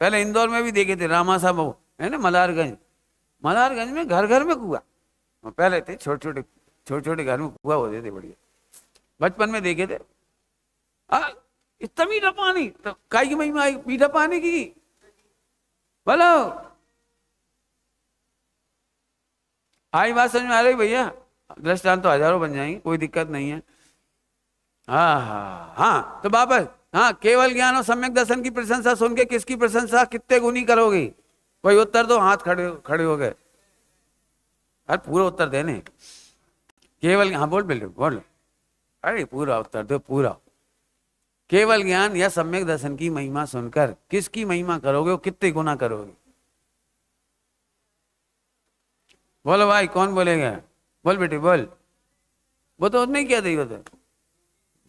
पहले इंदौर में भी देखे थे, रामा साहब है ना, मलारगंज में घर में कुआ पहले थे, छोटे घर में कुआ होते थे, बढ़िया बचपन में देखे थे। इतना मीठा पानी, तो काय की महिमा आई मीठा पानी की, बोलो आई बात समझ में आ रही भैया? दृष्टांत तो हजारों बन जाएंगे, कोई दिक्कत नहीं है। हाँ तो वापस, हाँ केवल ज्ञान और सम्यक दर्शन की प्रशंसा सुन के किसकी प्रशंसा कितने गुनी करोगे? कोई उत्तर दो, हाथ खड़े हो गए, अरे पूरा उत्तर देने। केवल, हाँ बोल, अरे पूरा उत्तर दो, पूरा। केवल ज्ञान या सम्यक दर्शन की महिमा सुनकर किसकी महिमा करोगे, वो कितने गुना करोगे? बोलो भाई, कौन बोलेगा? बोल बेटे बोल, वो तो नहीं क्या देगा, तो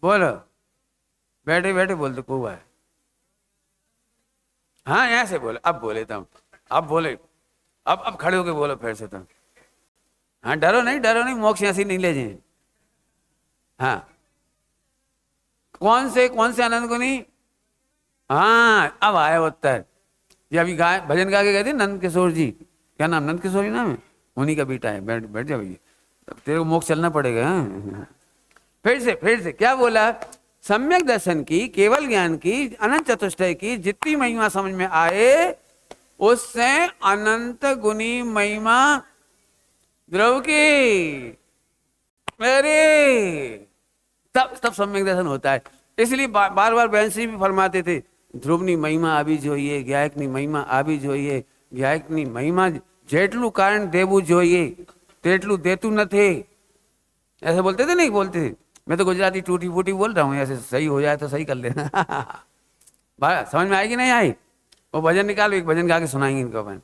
बोलो, बैठे बोल दो को है। हाँ ऐसे बोले, अब बोले तुम, अब बोले, अब खड़े होके बोलो फिर से तुम। हाँ डरो नहीं, मोक्ष ऐसी नहीं ले जाए। हाँ कौन से आनंद को नहीं? हाँ अब आया उत्तर। ये अभी भजन गा के गए थे नंद किशोर जी, क्या नाम, नंद किशोर जी नाम है, उन्हीं का बेटा है। बैठ जाओ भैया, तेरे को मोक्ष चलना पड़ेगा। हाँ? फिर से क्या बोला? सम्यक दर्शन की, केवल ज्ञान की, अनंत चतुष्टय की जितनी महिमा समझ में आए, उससे अनंत गुनी महिमा द्रव की, अरे तब सम्यक दर्शन होता है। इसलिए बार बहनश्री भी फरमाते थे, ध्रुवनी महिमा आवी જોઈએ, ગાયકની महिमा आवी જોઈએ, ગાયકની महिमा જેટલું કારણ દેવું જોઈએ તેટલું દેતું નથી, ऐसे बोलते थे नहीं बोलते थे? मैं तो गुजराती टूटी फूटी बोल रहा हूँ, ऐसे सही हो जाए तो सही कर लेना। समझ में आएगी नहीं आई? वो भजन निकालो, एक भजन गा के सुनाएंगे इनको अपन।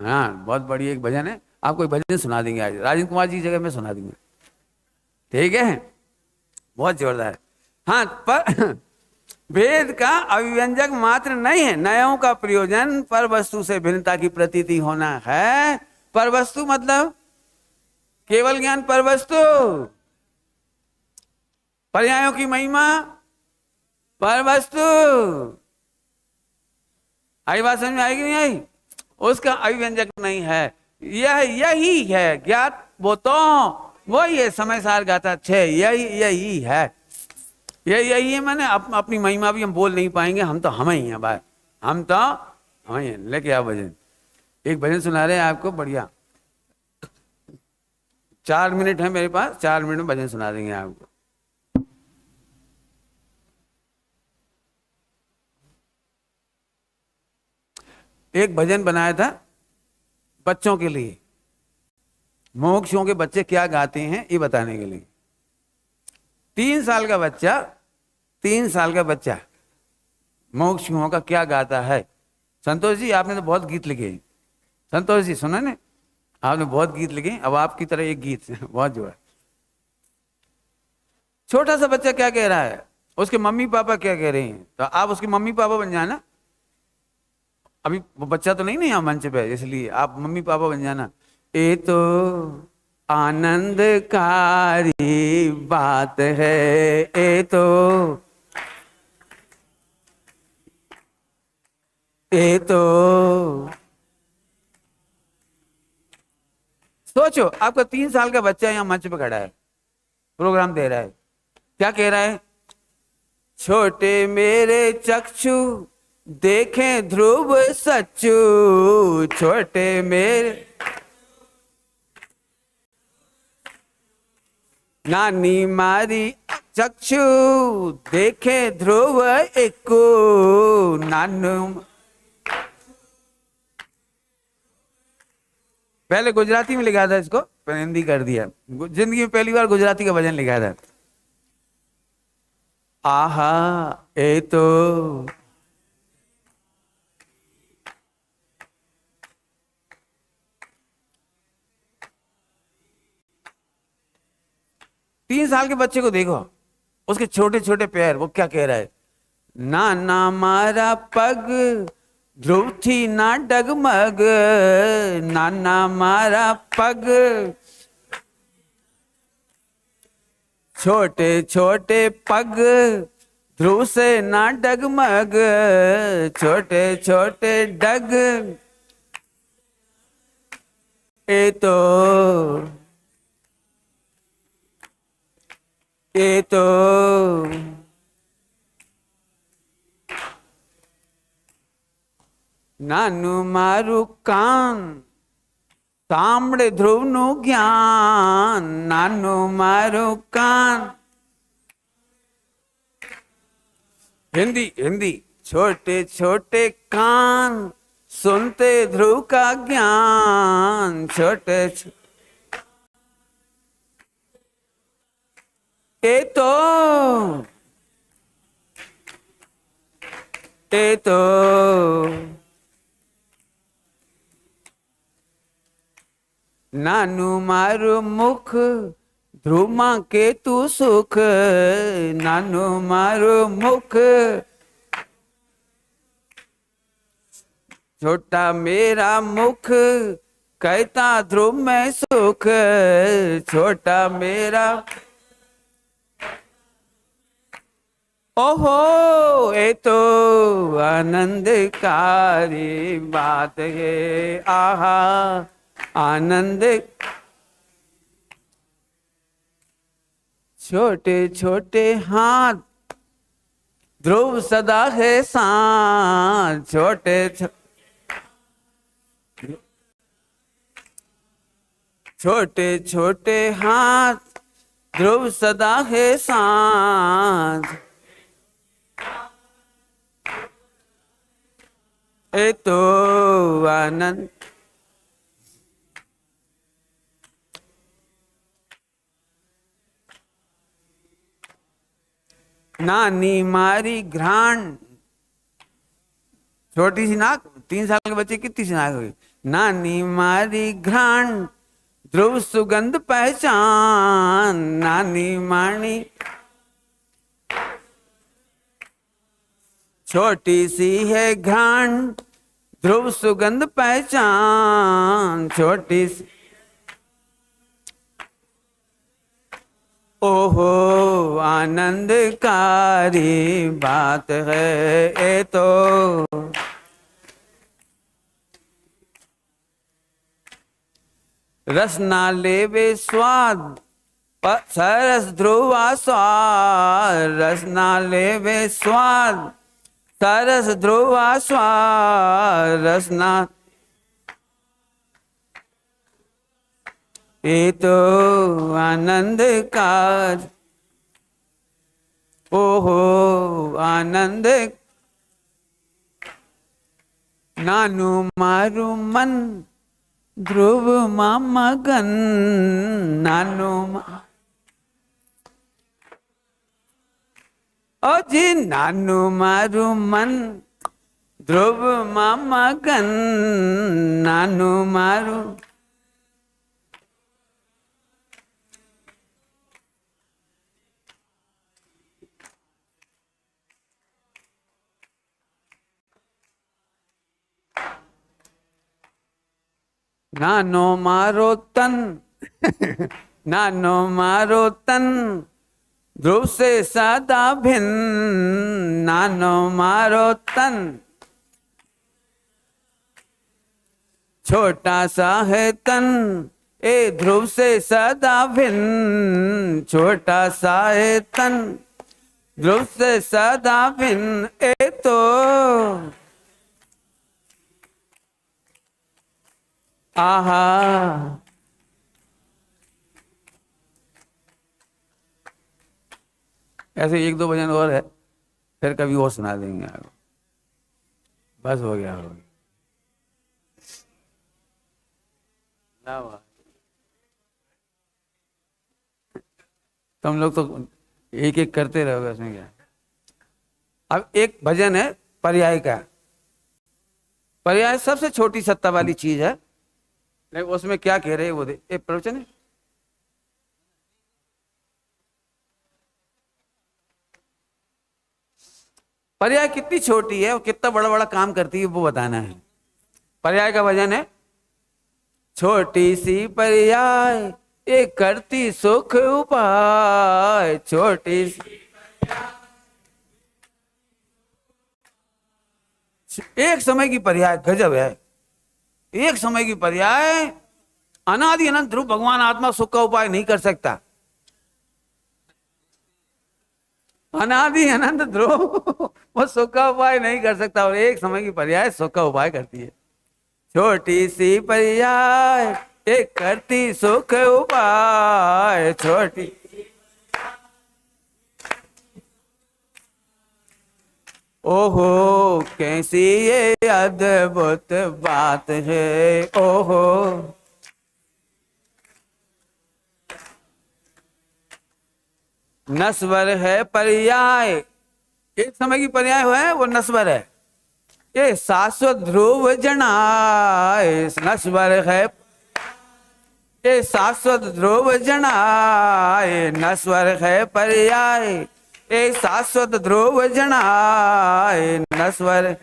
हाँ बहुत बढ़िया एक भजन है, आपको एक भजन सुना देंगे आज, राजेंद्र कुमार जी की जगह में सुना देंगे, ठीक है, बहुत जोरदार। हाँ पर भेद का अभिव्यंजक मात्र नहीं है नयों का प्रयोजन, पर वस्तु से भिन्नता की प्रतीति होना है। पर वस्तु मतलब केवल ज्ञान, पर वस्तु पर्यायों की महिमा, पर वस्तु। आई बात समझ में आएगी नहीं आई? उसका अभिव्यंजक नहीं है, यह यही है ज्ञात, वो तो वही है समय सार गाथा छे, यही यही है, यही है। मैंने अपनी महिमा भी हम बोल नहीं पाएंगे, हम तो हम ही हैं भाई, हम तो हम ही हैं। लेके आओ भजन, एक भजन सुना रहे हैं आपको बढ़िया, 4 मिनट है मेरे पास, 4 मिनट में भजन सुना देंगे आपको। एक भजन बनाया था बच्चों के लिए, मोक्षों के बच्चे क्या गाते हैं ये बताने के लिए। 3 साल का बच्चा, 3 साल का बच्चा मोक्षों का क्या गाता है। संतोष जी आपने तो बहुत गीत लिखे, संतोष जी सुना ने, आपने बहुत गीत लिखे, अब आपकी तरह एक गीत बहुत जो है। छोटा सा बच्चा क्या कह रहा है, उसके मम्मी पापा क्या कह रहे हैं, तो आप उसके मम्मी पापा बन जाना। अभी वो बच्चा तो नहीं ना यहाँ मंच पे, इसलिए आप मम्मी पापा बन जाना। ये तो आनंदकारी बात है, ये तो सोचो आपका 3 साल का बच्चा यहाँ मंच पे खड़ा है, प्रोग्राम दे रहा है, क्या कह रहा है, छोटे मेरे चक्षु देखें ध्रुव सच्चू, छोटे मेरे नानी मारी चक्षु देखे ध्रुव एको, नानू। पहले गुजराती में लिखा था इसको, फिर हिंदी कर दिया, जिंदगी में पहली बार गुजराती का भजन लिखा था। आहा ए तो 3 साल के बच्चे को देखो, उसके छोटे छोटे पैर, वो क्या कह रहा है, नाना मारा पग ध्रुव थी ना डगमग, नाना मारा पग छोटे छोटे पग ध्रुव से ना डगमग, छोटे छोटे डग ए तो नानु मारू कान सामड़े ध्रुव नु ज्ञान, नानु मारू कान। हिंदी हिंदी, छोटे छोटे कान सुनते ध्रुव का ज्ञान, छोटे ए तो नानु मारू मुख ध्रुमा के तू सुख, नानु मारू मुख छोटा मेरा मुख कहता ध्रुव में सुख, छोटा मेरा ओहो ये तो आनंदकारी बात है, आहा आनंद। छोटे छोटे हाथ ध्रुव सदा है साथ, छोटे छोटे छोटे हाथ ध्रुव सदा है साथ, ए तो आनंद। नानी मारी घ्राण, छोटी सी नाक, 3 साल के बच्चे कितनी सी नाक होगी, नानी मारी घ्राण ध्रुव सुगंध पहचान, नानी मारी छोटी सी है घ्राण ध्रुव सुगंध पहचान, छोटी सी ओहो आनंदकारी बात है ये तो। रसना लेवे स्वाद सरस ध्रुवा स्वाद, रसना लेवे स्वाद सरस ध्रुवा स्वाद, रसना ये तो आनंद का ओहो आनंद। नानु मारू मन ध्रुव मगन, नानु ओ जी नानु मारू मन ध्रुव मगन, नानु मारू नानो मारो तन नानो मारो तन ध्रुव से सदा भिन्न, नानो मारो तन छोटा सा है तन ए ध्रुव से सदा भिन्न, छोटा सा है तन ध्रुव से सदा भिन्न ए तो आहा। ऐसे एक दो भजन और है, फिर कभी और सुना देंगे आपको। बस हो गया, हो गया। तुम लोग तो एक एक करते रहोगे, उसमें क्या। अब एक भजन है पर्याय का। पर्याय सबसे छोटी सत्ता वाली चीज है, लेकिन उसमें क्या कह रहे हैं वो एक प्रवचन है। पर्याय कितनी छोटी है और कितना बड़ा बड़ा काम करती है वो बताना है। पर्याय का वजन है छोटी सी पर्याय एक करती सुख उपाय, छोटी सी एक समय की पर्याय गजब है। एक समय की पर्याय अनादि अनंत ध्रुव भगवान आत्मा सुख का उपाय नहीं कर सकता। अनादि अनंत ध्रुव वो सुख का उपाय नहीं कर सकता, और एक समय की पर्याय सुख का उपाय करती है। छोटी सी पर्याय एक करती सुख उपाय, छोटी ओहो कैसी ये अद्भुत बात है, ओहो नस्वर है पर्याय। एक समय की पर्याय है वो नस्वर है, ये शाश्वत ध्रुव जनाए। नस्वर है ये शाश्वत ध्रुव जनाए, नस्वर है पर्याय ये शाश्वत ध्रुव जनाए, नस्वर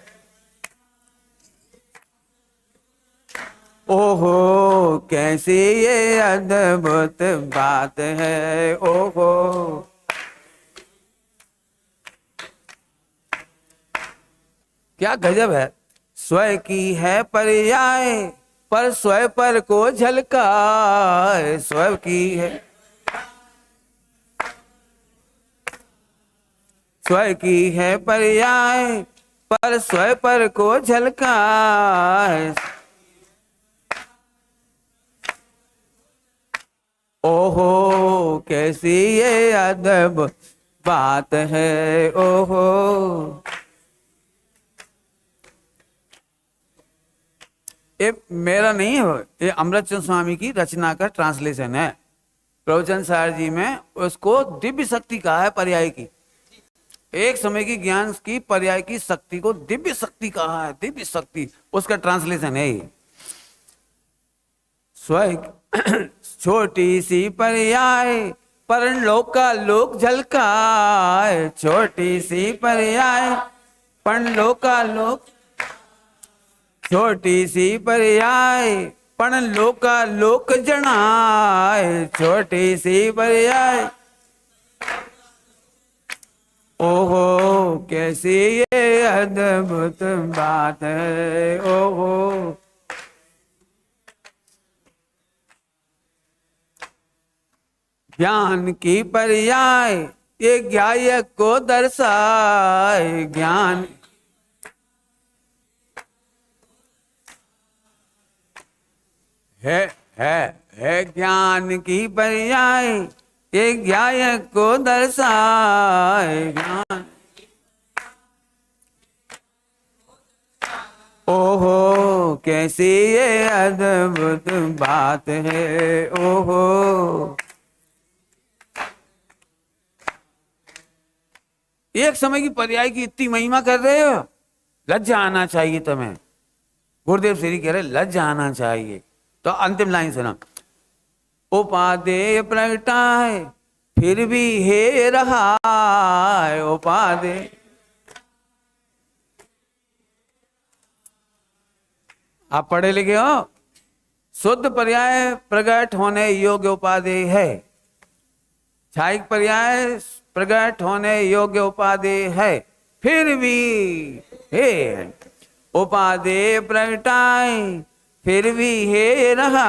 ओहो कैसी ये अद्भुत बात है, ओहो क्या गजब है। स्वयं की है पर्याय पर स्वयं पर को झलकाए, स्वयं की है स्वयं की है पर्याय पर स्वयं पर को झलकाए। ओहो कैसी ये अद्भुत बात है, ओहो ये मेरा नहीं है, ये अमृतचंद स्वामी की रचना का ट्रांसलेशन है। प्रवचन सार जी में उसको दिव्य शक्ति कहा है पर्याय की। एक समय की ज्ञान की पर्याय की शक्ति को दिव्य शक्ति कहा है, दिव्य शक्ति, उसका ट्रांसलेशन है ये। स्वयं छोटी सी पर्याय परलोक का लोक झलकाए, छोटी सी पर्याय परलोक का लोक, छोटी सी पर्याय परलोक का लोक जनाए, छोटी सी पर्याय। ओहो कैसी ये अद्भुत बात है, ओहो। ज्ञान की पर्याय ये ज्ञायक को दर्शाए, ज्ञान है ज्ञान की पर्याय ये ज्ञायक को दर्शाए, ज्ञान। ओहो कैसी ये अद्भुत बात है, ओहो। एक समय की पर्याय की इतनी महिमा कर रहे हो, लज्जा आना चाहिए तुम्हें। गुरुदेव श्री कह रहे लज्जा आना चाहिए। तो अंतिम लाइन सुना, उपादेय प्रगटाए फिर भी हे रहा, उपादेय। आप पढ़े लिखे हो, शुद्ध पर्याय प्रकट होने योग्य उपादेय है, छायिक पर्याय प्रकट होने योग्य उपादेय है, फिर भी हे उपादेय प्रगटाए फिर भी हे रहा।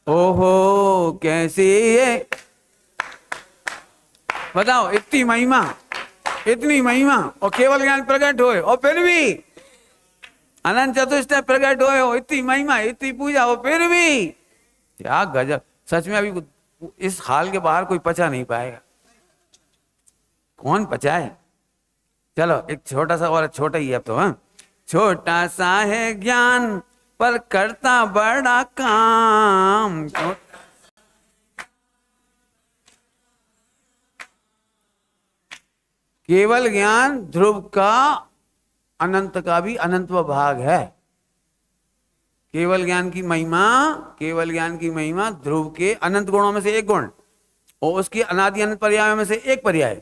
ओहो कैसी ये, बताओ इतनी महिमा, इतनी महिमा और केवल ज्ञान प्रकट होए और फिर भी अनंत चतुष्टय प्रकट होए हो, इतनी महिमा इतनी पूजा हो, फिर भी क्या गजब। सच में अभी इस हाल के बाहर कोई पचा नहीं पाएगा, कौन पचाए। चलो एक छोटा सा और, छोटा ही है अब तो, हाँ। छोटा सा है ज्ञान पर करता बड़ा काम, केवल ज्ञान ध्रुव का अनंत का भी अनंतव भाग है। केवल ज्ञान की महिमा, केवल ज्ञान की महिमा ध्रुव के अनंत गुणों में से एक गुण और उसकी अनादि अनंत पर्यायों में से एक पर्याय।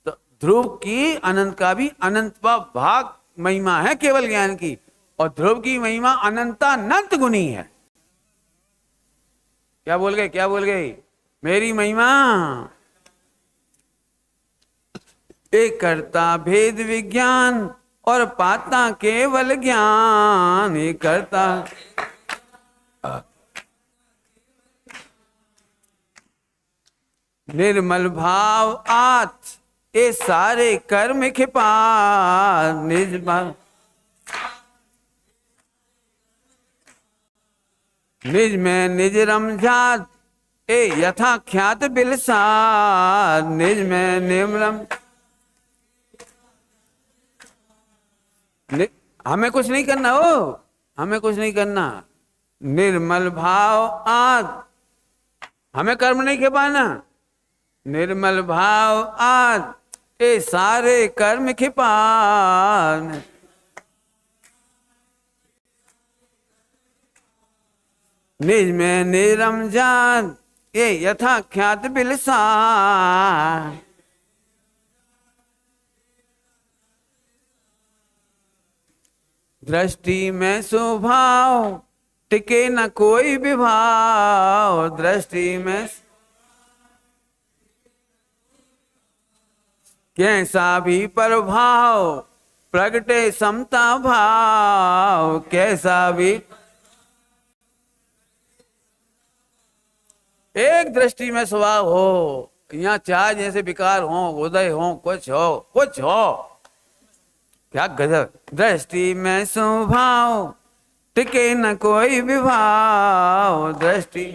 तो ध्रुव की अनंत का भी अनंतव भाग महिमा है केवल ज्ञान की, और ध्रुव की महिमा अनंतानंत गुणी है। क्या बोल गए, क्या बोल गए, मेरी महिमा एक करता भेद विज्ञान और पाता केवल ज्ञान, ये करता निर्मल भाव आत ये सारे कर्म खिपा, निज भाव निज में निज रमझात ए यथा ख्यात बिलसा, निज में निम्रम। हमें कुछ नहीं करना हो, हमें कुछ नहीं करना। निर्मल भाव आद, हमें कर्म नहीं खिपाना। निर्मल भाव आद ये सारे कर्म खिपान, निज में निरम जान ये यथा ख्यात बिलसा। दृष्टि में स्वभाव टिके न कोई विभाव, दृष्टि में कैसा भी प्रभाव प्रगटे समता भाव, कैसा भी एक दृष्टि में स्वभाव हो। यहाँ चाहे जैसे विकार हो, उदय हो, कुछ हो, कुछ हो, क्या गजब। दृष्टि में स्वभाव टिके न कोई विभाव, दृष्टि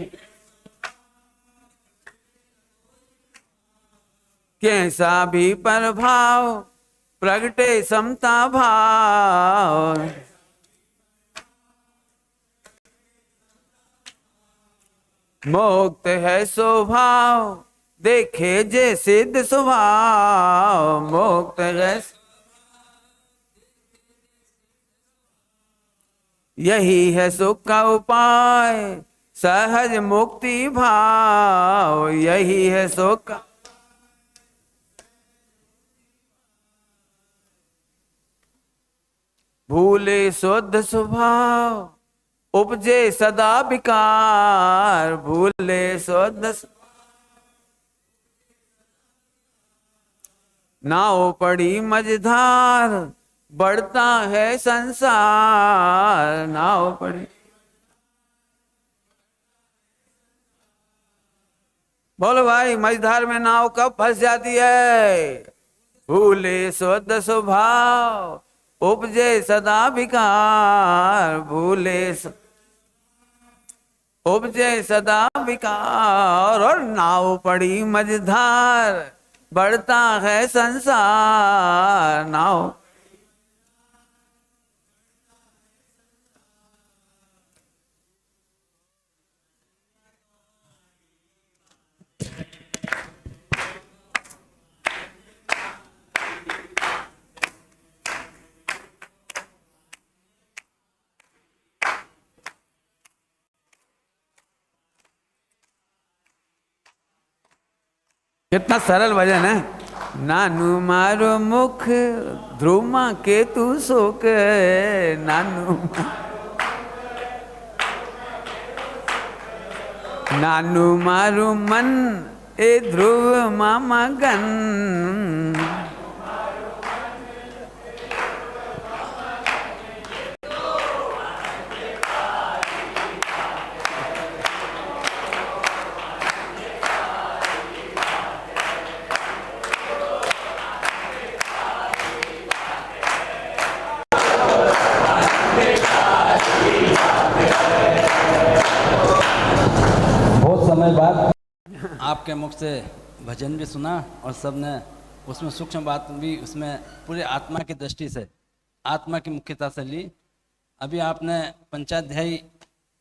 कैसा भी प्रभाव प्रगटे समता भाव। मुक्त है स्वभाव देखे जे सिद्ध स्वभाव, मुक्त है यही है सुख का उपाय, सहज मुक्ति भाव, यही है सुख का। भूले शुद्ध स्वभाव, उपजे सदा विकार, भूले शुद्ध नाव पड़ी मझधार, बढ़ता है संसार, नाव पड़ी। बोलो भाई, मझधार में नाव कब फंस जाती है? भूले शुद्ध स्वभाव, उपजे सदा विकार, भूले उपजे सदा विकार, और नाव पड़ी मझधार, बढ़ता है संसार, नाव। कितना सरल भजन है। नानू मारो मुख ध्रुमा के तू शोक, नानू नानू मारू मन ए ध्रुव मामा गन, बाद आपके मुख से भजन भी सुना और सबने उसमें सूक्ष्म बात भी उसमें पूरे आत्मा की दृष्टि से, आत्मा की मुख्यता से ली। अभी आपने पंचाध्यायी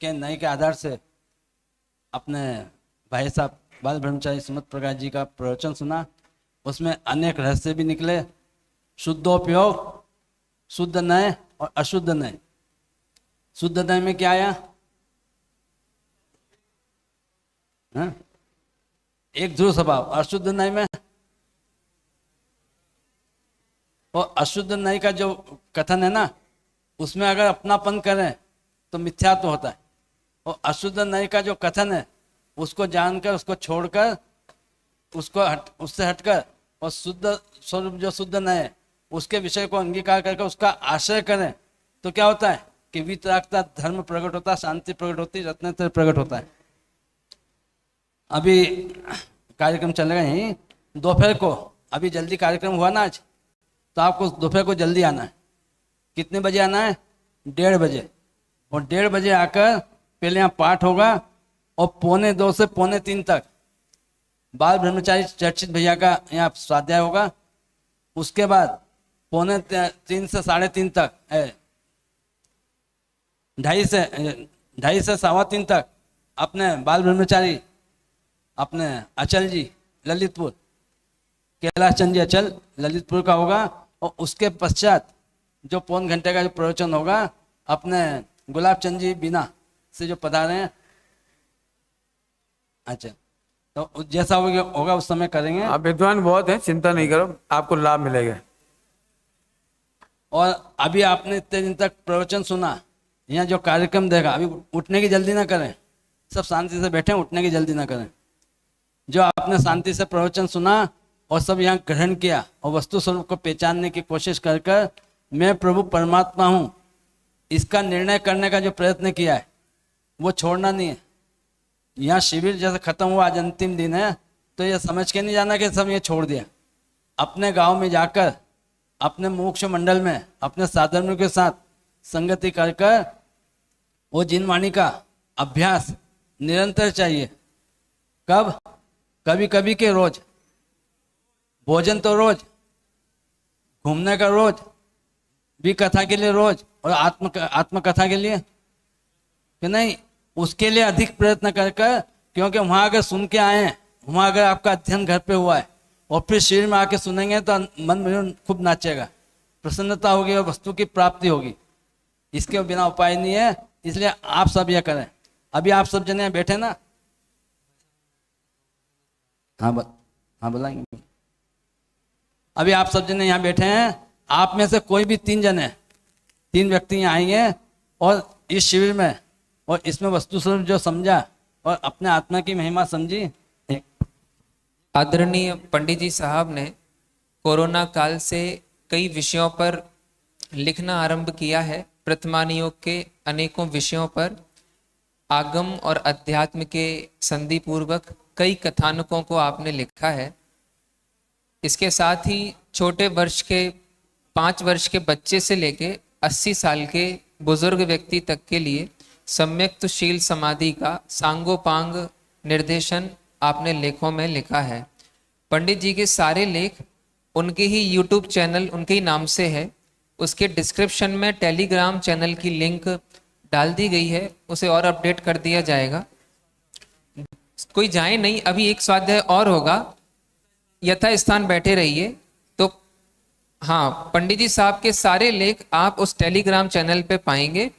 के नए के आधार से अपने भाई साहब बाल ब्रह्मचारी सुमत प्रकाश जी का प्रवचन सुना, उसमें अनेक रहस्य भी निकले। शुद्धोपयोग, शुद्ध नय और अशुद्ध नय। शुद्ध नय में क्या आया? हाँ? एक ध्रुव स्वभाव। अशुद्ध नय में, और अशुद्ध नय का जो कथन है ना, उसमें अगर अपनापन करें तो मिथ्यात्व होता है, और अशुद्ध नय का जो कथन है उसको जानकर, उसको छोड़कर, उससे हटकर और शुद्ध स्वरूप जो शुद्ध नय है उसके विषय को अंगीकार करके उसका आश्रय करें तो क्या होता है कि वितरागता धर्म प्रकट होता है, शांति प्रकट होती है, रत्नत्रय प्रकट होता है। अभी कार्यक्रम चलेगा यहीं दोपहर को। अभी जल्दी कार्यक्रम हुआ ना आज, तो आपको दोपहर को जल्दी आना है। कितने बजे आना है? 1:30 बजे। और 1:30 बजे आकर पहले यहाँ पाठ होगा और 1:45 से 2:45 तक बाल ब्रह्मचारी चर्चित भैया का यहाँ स्वाध्याय होगा। उसके बाद 2:45 से 3:30 तक 2:30 से 3:15 तक अपने बाल ब्रह्मचारी अपने अचल जी ललितपुर, कैलाश चंद जी अचल ललितपुर का होगा। और उसके पश्चात जो 1 घंटे का जो प्रवचन होगा अपने गुलाब चंद जी बिना से जो पधारे हैं। अच्छा, तो जैसा होगा उस समय करेंगे। आप विद्वान बहुत हैं, चिंता नहीं करो, आपको लाभ मिलेगा। और अभी आपने इतने दिन तक प्रवचन सुना, यहाँ जो कार्यक्रम देगा, अभी उठने की जल्दी ना करें, सब शांति से बैठे, उठने की जल्दी ना करें। जो आपने शांति से प्रवचन सुना और सब यहाँ ग्रहण किया और वस्तु स्वरूप को पहचानने की कोशिश कर कर मैं प्रभु परमात्मा हूँ, इसका निर्णय करने का जो प्रयत्न किया है वो छोड़ना नहीं है। यहाँ शिविर जैसे खत्म हुआ, आज अंतिम दिन है, तो ये समझ के नहीं जाना कि सब ये छोड़ दिया। अपने गांव में जाकर अपने मोक्ष मंडल में अपने साधर्मियों के साथ संगति कर कर वो जिनवाणी का अभ्यास निरंतर चाहिए। कब? कभी कभी के रोज, भोजन तो रोज, घूमने का रोज, भी कथा के लिए रोज, और आत्मकथा के लिए कि नहीं, उसके लिए अधिक प्रयत्न कर कर, क्योंकि वहां अगर सुन के आए, वहां अगर आपका अध्ययन घर पे हुआ है और फिर शिविर में आके सुनेंगे तो मन में खूब नाचेगा, प्रसन्नता होगी और वस्तु की प्राप्ति होगी। इसके बिना उपाय नहीं है, इसलिए आप सब यह करें। अभी आप सब जने बैठे ना, हाँ बुलाएंगे। अभी आप सब जने यहाँ बैठे हैं, आप में से कोई भी 3 जने, 3 व्यक्ति यहाँ आएंगे और इस शिविर में और इसमें वस्तु स्वरूप जो समझा और अपने आत्मा की महिमा समझी। आदरणीय पंडित जी साहब ने कोरोना काल से कई विषयों पर लिखना आरंभ किया है। वर्तमान योग के अनेकों विषयों पर आगम और अध्यात्म के संधि पूर्वक कई कथानकों को आपने लिखा है। इसके साथ ही छोटे वर्ष के 5 वर्ष के बच्चे से लेके 80 साल के बुजुर्ग व्यक्ति तक के लिए सम्यक्त शील समाधि का सांगोपांग निर्देशन आपने लेखों में लिखा है। पंडित जी के सारे लेख उनके ही YouTube चैनल, उनके ही नाम से है। उसके डिस्क्रिप्शन में टेलीग्राम चैनल की लिंक डाल दी गई है, उसे और अपडेट कर दिया जाएगा। कोई जाए नहीं, अभी एक स्वाध्याय और होगा, यथा स्थान बैठे रहिए। तो हाँ, पंडित जी साहब के सारे लेख आप उस टेलीग्राम चैनल पे पाएंगे।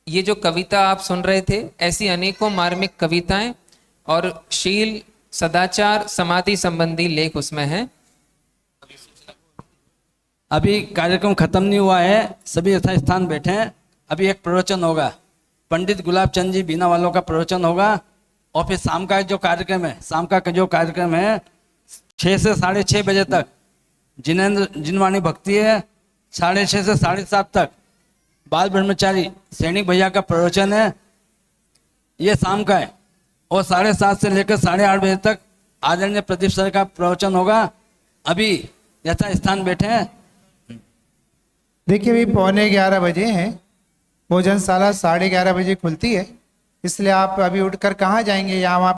ये जो कविता आप सुन रहे थे, ऐसी अनेकों मार्मिक कविताएं और शील, सदाचार, समाधि संबंधी लेख उसमें हैं। अभी कार्यक्रम खत्म नहीं हुआ है, सभी यथास्थान बैठे हैं। अभी एक प्रवचन होगा, पंडित गुलाब चंद जी बीना वालों का प्रवचन होगा। और फिर शाम का जो कार्यक्रम है, शाम का जो कार्यक्रम है 6 से 6:30 बजे तक जिनवाणी भक्ति है। 6:30 से 7:30 तक बाल ब्रह्मचारी सैनिक भैया का प्रवचन है, ये शाम का है। और 7:30 से लेकर 8:30 बजे तक आदरणीय प्रदीप सर का प्रवचन होगा। अभी यथा स्थान बैठे हैं। देखिए, अभी 11:15 बजे हैं, भोजनशाला 11:30 बजे खुलती है, इसलिए आप अभी उठकर कहाँ जाएंगे, यहाँ वहाँ